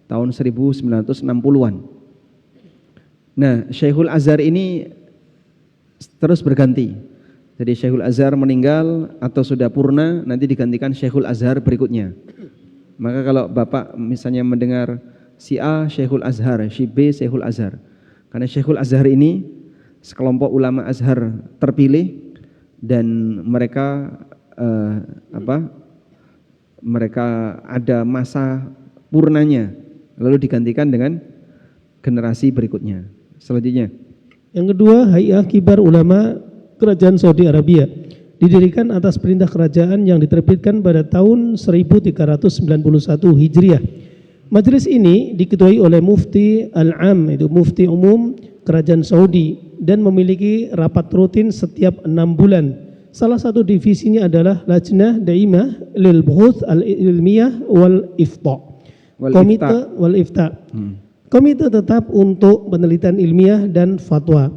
tahun 1960-an. Nah, Syekhul Azhar ini terus berganti. Jadi Syekhul Azhar meninggal atau sudah purna, nanti digantikan Syekhul Azhar berikutnya. Maka kalau Bapak misalnya mendengar si A Syekhul Azhar, si B Syekhul Azhar. Karena Syekhul Azhar ini sekelompok ulama Azhar terpilih dan mereka mereka ada masa purnanya, lalu digantikan dengan generasi berikutnya. Selanjutnya. Yang kedua, Hay'ah Kibar Ulama Kerajaan Saudi Arabia. Didirikan atas perintah kerajaan yang diterbitkan pada tahun 1391 Hijriah. Majelis ini diketuai oleh Mufti Al-Am, itu Mufti Umum Kerajaan Saudi, dan memiliki rapat rutin setiap 6 bulan Salah satu divisinya adalah Lajnah Daimah lil Buhuth al-Ilmiyah wal Ifta. Komite wal Ifta. Komite tetap untuk penelitian ilmiah dan fatwa.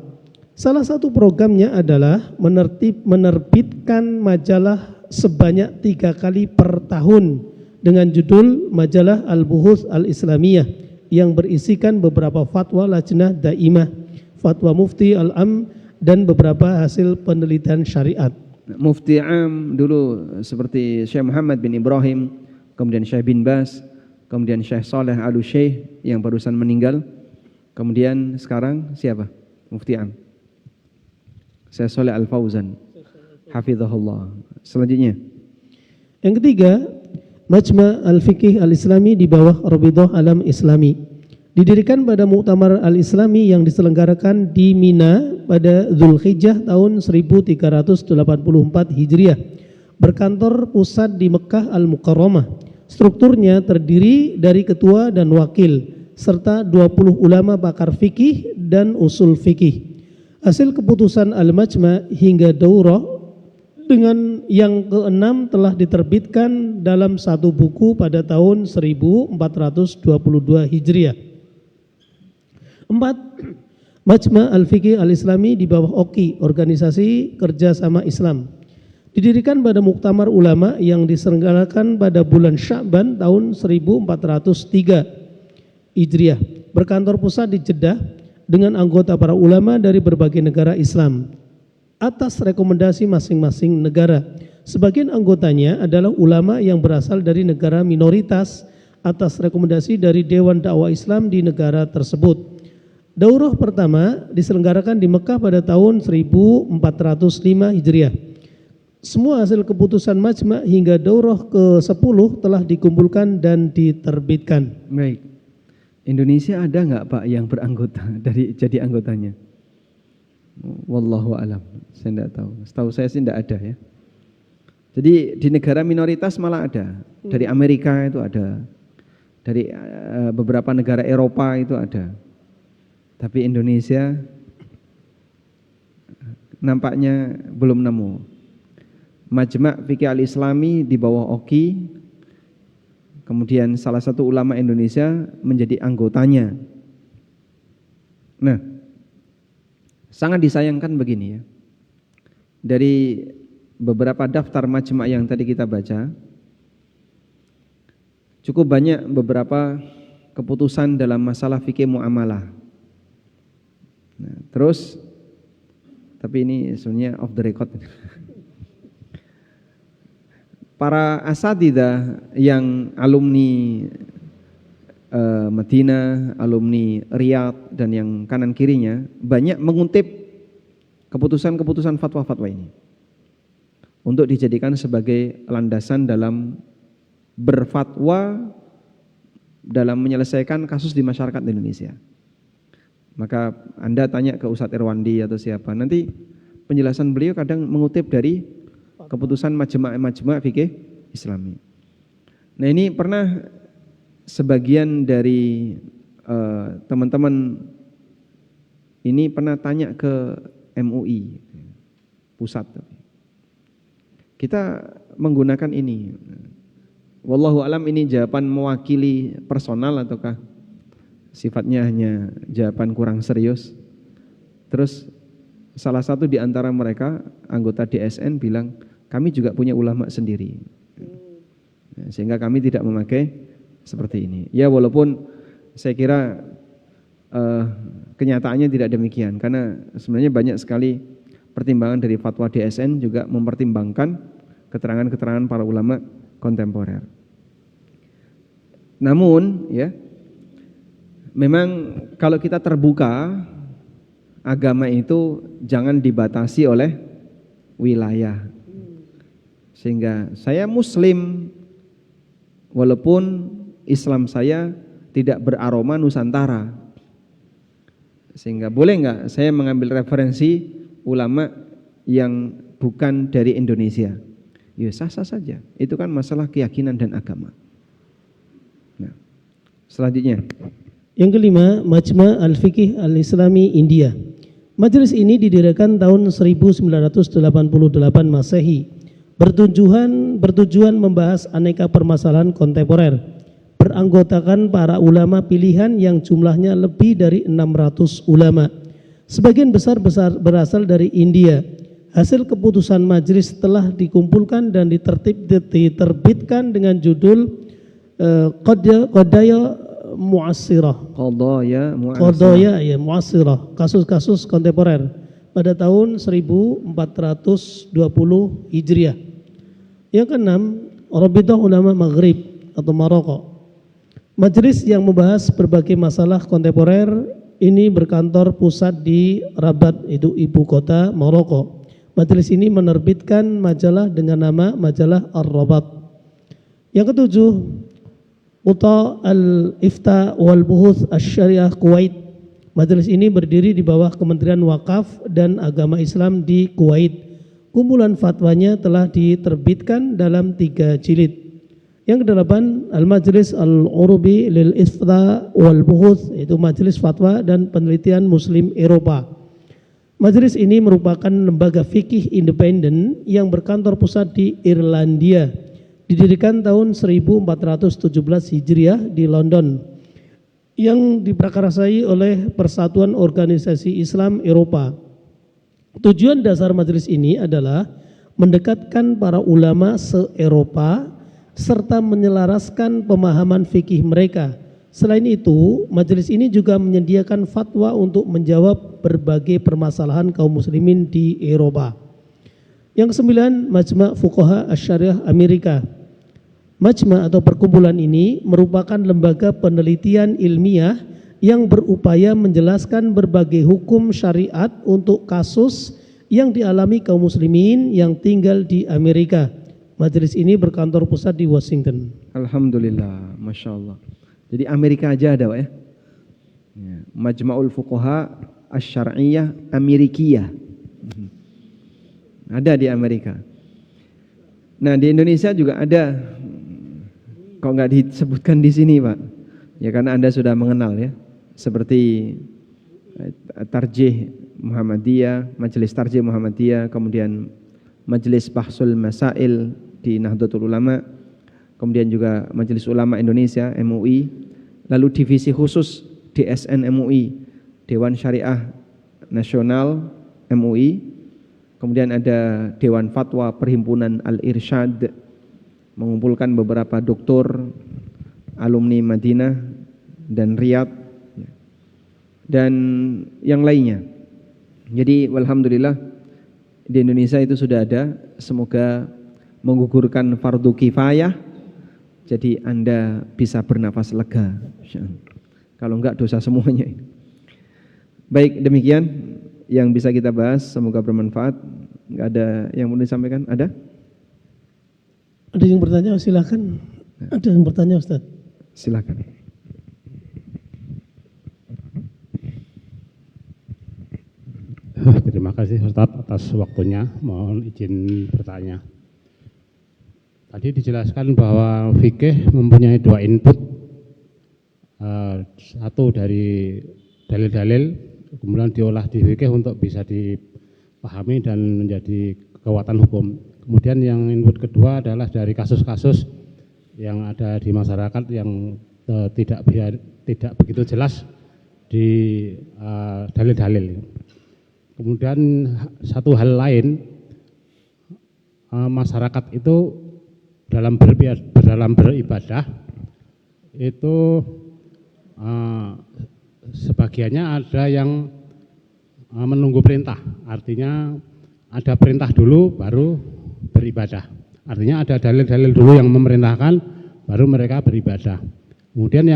Salah satu programnya adalah menerbitkan majalah sebanyak 3 kali per tahun dengan judul Majalah Al-Buhuth Al-Islamiyah yang berisikan beberapa fatwa Lajnah Daimah, fatwa Mufti Al-Am, dan beberapa hasil penelitian syariat. Mufti Am dulu seperti Syekh Muhammad bin Ibrahim, kemudian Syekh bin Bas, kemudian Syekh Saleh Al-Syekh yang barusan meninggal, kemudian sekarang siapa? Mufti Am Syekh Saleh Al-Fauzan hafizahullah. Selanjutnya yang ketiga, Majma' Al-Fiqih Al-Islami di bawah Rabidah Alam Islami. Didirikan pada Muktamar Al-Islami yang diselenggarakan di Mina pada Dzulhijjah tahun 1384 Hijriah. Berkantor pusat di Mekah Al-Mukarramah. Strukturnya terdiri dari ketua dan wakil serta 20 ulama pakar fikih dan usul fikih. Hasil keputusan Al-Majma' hingga daurah dengan yang keenam telah diterbitkan dalam satu buku pada tahun 1422 Hijriah. 4. Majma' Al-Fiqih Al-Islami di bawah OKI, Organisasi Kerjasama Islam. Didirikan pada Muktamar Ulama yang diselenggarakan pada bulan Sya'ban tahun 1403 Hijriah. Berkantor pusat di Jeddah dengan anggota para ulama dari berbagai negara Islam atas rekomendasi masing-masing negara. Sebagian anggotanya adalah ulama yang berasal dari negara minoritas atas rekomendasi dari Dewan Dakwah Islam di negara tersebut. Daurah pertama diselenggarakan di Mekah pada tahun 1405 Hijriah. Semua hasil keputusan Majma' hingga daurah ke-10 telah dikumpulkan dan diterbitkan. baik. Indonesia ada nggak Pak yang beranggota dari jadi anggotanya? Wallahu alam, saya tidak tahu. Setahu saya sih tidak ada ya. Jadi di negara minoritas malah ada. Dari Amerika itu ada. Dari beberapa negara Eropa itu ada. Tapi Indonesia nampaknya belum nemu. Majma' Fiqih Al-Islami di bawah OKI, kemudian salah satu ulama Indonesia menjadi anggotanya. Nah, sangat disayangkan begini ya. Dari beberapa daftar majma' yang tadi kita baca, cukup banyak beberapa keputusan dalam masalah fikih muamalah. Nah, terus, tapi ini sebenarnya off the record. Para asatidzah yang alumni Madinah, alumni Riyadh dan yang kanan kirinya banyak mengutip keputusan-keputusan fatwa-fatwa ini untuk dijadikan sebagai landasan dalam berfatwa dalam menyelesaikan kasus di masyarakat Indonesia. Maka Anda tanya ke Ustadz Irwandi atau siapa, nanti penjelasan beliau kadang mengutip dari keputusan Majma' Fikih Islami. Nah, ini pernah sebagian dari teman-teman ini pernah tanya ke MUI pusat. Kita menggunakan ini. Wallahu alam, ini jawaban mewakili personal ataukah sifatnya hanya jawaban kurang serius. Terus salah satu di antara mereka, anggota DSN, bilang, kami juga punya ulama sendiri. Sehingga kami tidak memakai seperti ini. Ya, walaupun saya kira kenyataannya tidak demikian. Karena sebenarnya banyak sekali pertimbangan dari fatwa DSN juga mempertimbangkan keterangan-keterangan para ulama kontemporer. Namun, ya, memang kalau kita terbuka, agama itu jangan dibatasi oleh wilayah. Sehingga saya Muslim, walaupun Islam saya tidak beraroma Nusantara. Sehingga boleh nggak saya mengambil referensi ulama yang bukan dari Indonesia? Ya sah-sah saja. Itu kan masalah keyakinan dan agama. Nah, selanjutnya. Yang kelima, Majma' Al-Fiqih Al-Islami India. Majelis ini didirikan tahun 1988 Masehi, bertujuan membahas aneka permasalahan kontemporer, beranggotakan para ulama pilihan yang jumlahnya lebih dari 600 ulama. Sebagian besar berasal dari India. Hasil keputusan majelis telah dikumpulkan dan diterbitkan dengan judul Qadaya Mu'assirah. Qadaya ya Mu'assirah, kasus-kasus kontemporer pada tahun 1420 Hijriah. Yang keenam, Rabithah Ulama Maghrib atau Maroko. Majelis yang membahas berbagai masalah kontemporer ini berkantor pusat di Rabat, itu ibu kota Maroko. Majelis ini menerbitkan majalah dengan nama Majalah Ar-Rabat. Yang ketujuh, Uta Al-Ifta wal Buhuth Asy-Syariah Kuwait. Majelis ini berdiri di bawah Kementerian Wakaf dan Agama Islam di Kuwait. Kumpulan fatwanya telah diterbitkan dalam 3 jilid. Yang kedelapan, Al-Majlis Al-Urubi lil Ifta wal Buhuth, itu majelis fatwa dan penelitian Muslim Eropa. Majelis ini merupakan lembaga fikih independen yang berkantor pusat di Irlandia. Didirikan tahun 1417 Hijriah di London, yang diprakarasai oleh Persatuan Organisasi Islam Eropa. Tujuan dasar majelis ini adalah mendekatkan para ulama se-Eropa serta menyelaraskan pemahaman fikih mereka. Selain itu, majelis ini juga menyediakan fatwa untuk menjawab berbagai permasalahan kaum muslimin di Eropa. Yang kesembilan, Majma' Fuqaha Asy-Syariah Amerika. Majma' atau perkumpulan ini merupakan lembaga penelitian ilmiah yang berupaya menjelaskan berbagai hukum syariat untuk kasus yang dialami kaum muslimin yang tinggal di Amerika. Majelis ini berkantor pusat di Washington. Alhamdulillah, Masya Allah. Jadi Amerika aja ada Pak ya. Majma'ul Fuqaha Asy-Syar'iyyah Amerikiyah. Ada di Amerika. Nah di Indonesia juga ada. Kok nggak disebutkan di sini Pak? Ya karena Anda sudah mengenal ya. Seperti Tarjih Muhammadiyah, Majelis Tarjih Muhammadiyah, kemudian Majelis Bahsul Masail di Nahdlatul Ulama, kemudian juga Majelis Ulama Indonesia MUI, lalu divisi khusus DSN MUI, Dewan Syariah Nasional MUI, kemudian ada Dewan Fatwa Perhimpunan Al-Irsyad, mengumpulkan beberapa doktor alumni Madinah dan Riyadh dan yang lainnya. Jadi alhamdulillah di Indonesia itu sudah ada. Semoga menggugurkan fardu kifayah, jadi Anda bisa bernafas lega. Kalau enggak dosa semuanya. Baik, demikian yang bisa kita bahas, semoga bermanfaat. Enggak ada yang mau disampaikan? Ada? Ada yang bertanya? Silakan. Ada yang bertanya, Ustaz? Silakan. Terima kasih Ustaz atas waktunya. Mohon izin bertanya. Tadi dijelaskan bahwa fikih mempunyai 2 input. Satu dari dalil-dalil, kemudian diolah di fikih untuk bisa dipahami dan menjadi kekuatan hukum. Kemudian yang input kedua adalah dari kasus-kasus yang ada di masyarakat yang tidak begitu jelas di dalil-dalil. Kemudian satu hal lain, masyarakat itu dalam beribadah itu sebagiannya ada yang menunggu perintah, artinya ada perintah dulu baru beribadah, artinya ada dalil-dalil dulu yang memerintahkan baru mereka beribadah. Kemudian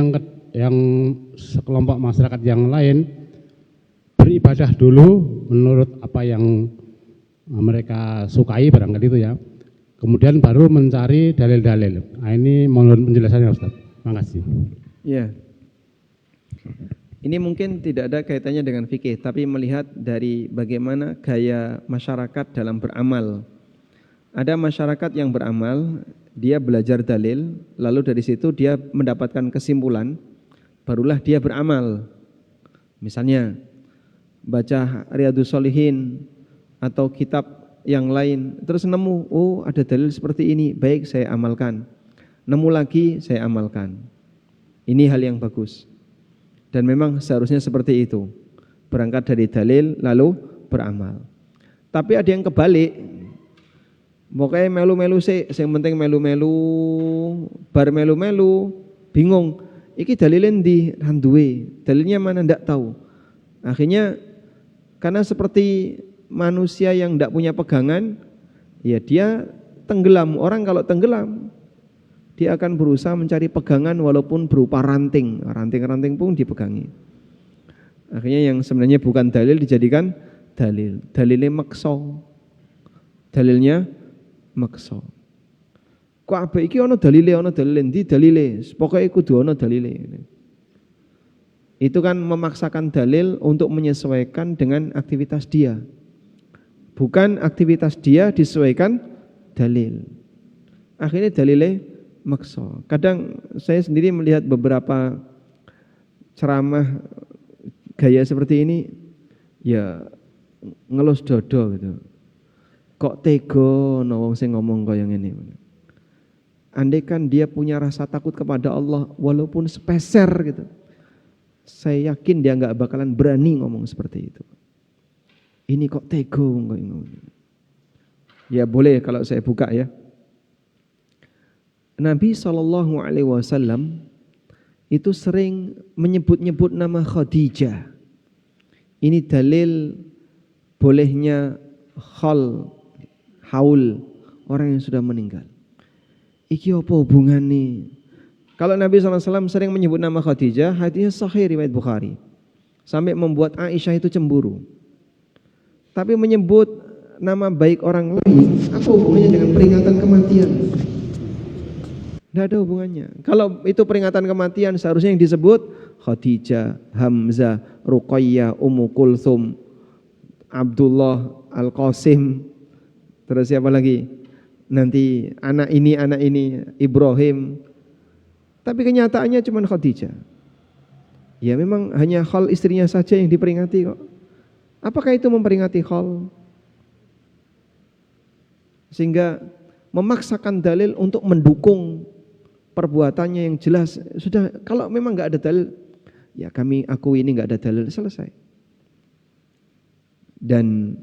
yang sekelompok masyarakat yang lain beribadah dulu menurut apa yang mereka sukai barangkali itu ya, kemudian baru mencari dalil-dalil. Nah, ini mohon penjelasannya Ustaz. Terima kasih. Ya. Ini mungkin tidak ada kaitannya dengan fikih, tapi melihat dari bagaimana gaya masyarakat dalam beramal. Ada masyarakat yang beramal, dia belajar dalil, lalu dari situ dia mendapatkan kesimpulan, barulah dia beramal. Misalnya baca Riyadhus Shalihin atau kitab yang lain, terus nemu, oh ada dalil seperti ini, baik saya amalkan. Nemu lagi, saya amalkan. Ini hal yang bagus. Dan memang seharusnya seperti itu. Berangkat dari dalil lalu beramal. Tapi ada yang kebalik. Pokoknya melu-melu sih, yang penting melu-melu, bar melu-melu, bingung. Iki dalilnya ndi randuwe, dalilnya mana ndak tahu. Akhirnya karena seperti manusia yang ndak punya pegangan, ya dia tenggelam. Orang kalau tenggelam, dia akan berusaha mencari pegangan walaupun berupa ranting. Ranting-ranting pun dipegangi. Akhirnya yang sebenarnya bukan dalil dijadikan dalil. Dalilnya makso. Dalilnya makso. Kok abe iki ana dalile ndi dalile. Pokoke kudu ana dalile. Itu kan memaksakan dalil untuk menyesuaikan dengan aktivitas dia. Bukan aktivitas dia disesuaikan dalil. Akhirnya dalilnya makso. Kadang saya sendiri melihat beberapa ceramah gaya seperti ini, ya ngelus dodo gitu. Kok tega wong sing ngomong kaya ngene. Andai kan dia punya rasa takut kepada Allah walaupun sepeser gitu, saya yakin dia nggak bakalan berani ngomong seperti itu. Ini kok tega ngomong. Ya boleh kalau saya buka ya. Nabi SAW itu sering menyebut-nyebut nama Khadijah. Ini dalil bolehnya haul orang yang sudah meninggal. Iki apa hubungannya? Kalau Nabi SAW sering menyebut nama Khadijah, hadisnya sahih riwayat Bukhari. Sampai membuat Aisyah itu cemburu. Tapi menyebut nama baik orang lain, apa hubungannya dengan peringatan kematian? Tidak ada hubungannya. Kalau itu peringatan kematian, seharusnya yang disebut Khadijah, Hamzah, Ruqayyah, Ummu Kulthum, Abdullah, Al-Qasim, terus siapa lagi? Nanti anak ini, Ibrahim. Tapi kenyataannya cuma Khadijah. Ya memang hanya Khal istrinya saja yang diperingati kok. Apakah itu memperingati Khal? Sehingga memaksakan dalil untuk mendukung perbuatannya yang jelas. Sudah, kalau memang nggak ada dalil, ya kami akui ini nggak ada dalil, selesai. Dan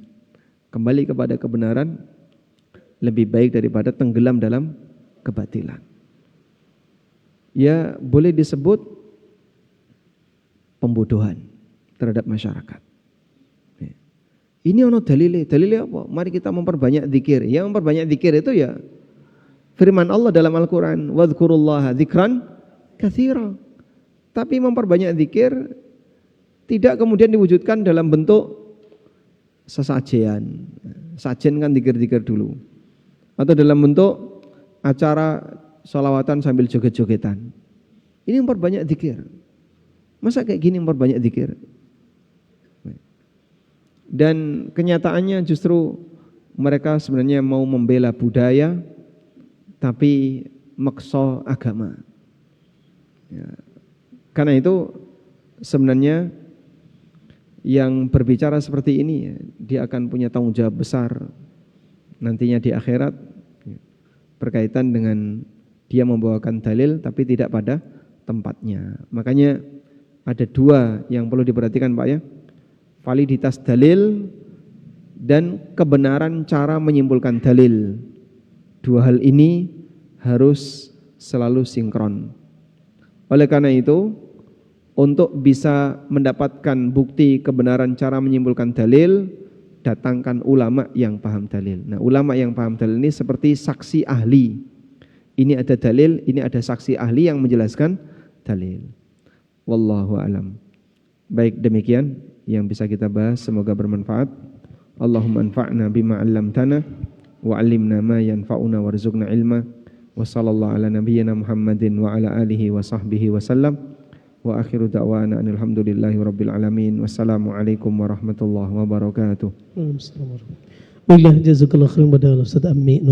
kembali kepada kebenaran lebih baik daripada tenggelam dalam kebatilan. Ya boleh disebut pembodohan terhadap masyarakat. Ini ono dalilnya apa? Mari kita memperbanyak zikir. Yang memperbanyak zikir itu ya firman Allah dalam Al-Quran, wadhkurullaha dzikran katsira. Tapi memperbanyak zikir tidak kemudian diwujudkan dalam bentuk sesajian. Sajen kan zikir-zikir dulu. Atau dalam bentuk acara sholawatan sambil joget-jogetan. Ini memperbanyak zikir. Masa kayak gini memperbanyak zikir? Dan kenyataannya justru mereka sebenarnya mau membela budaya, tapi makso agama. Ya. Karena itu sebenarnya yang berbicara seperti ini ya, dia akan punya tanggung jawab besar nantinya di akhirat ya, berkaitan dengan dia membawakan dalil tapi tidak pada tempatnya. Makanya ada dua yang perlu diperhatikan Pak ya. Validitas dalil dan kebenaran cara menyimpulkan dalil. Dua hal ini harus selalu sinkron. Oleh karena itu, untuk bisa mendapatkan bukti kebenaran cara menyimpulkan dalil, datangkan ulama yang paham dalil. Nah, ulama yang paham dalil ini seperti saksi ahli. Ini ada dalil, ini ada saksi ahli yang menjelaskan dalil. Wallahu a'lam. Baik, demikian yang bisa kita bahas, semoga bermanfaat. Allahumma anfa'na bima 'allamtana wa 'allimna ma yanfa'una warzuqna ilma. Wa sallallahu ala nabiyyina Muhammadin wa ala alihi wa sahbihi wa sallam. Wa akhiru da'wana alhamdulillahi rabbil alamin. Wassalamualaikum warahmatullahi wabarakatuh. Waalaikumsalam warahmatullahi wabarakatuh. Jazakallahu khairan pada Ustaz Ammi.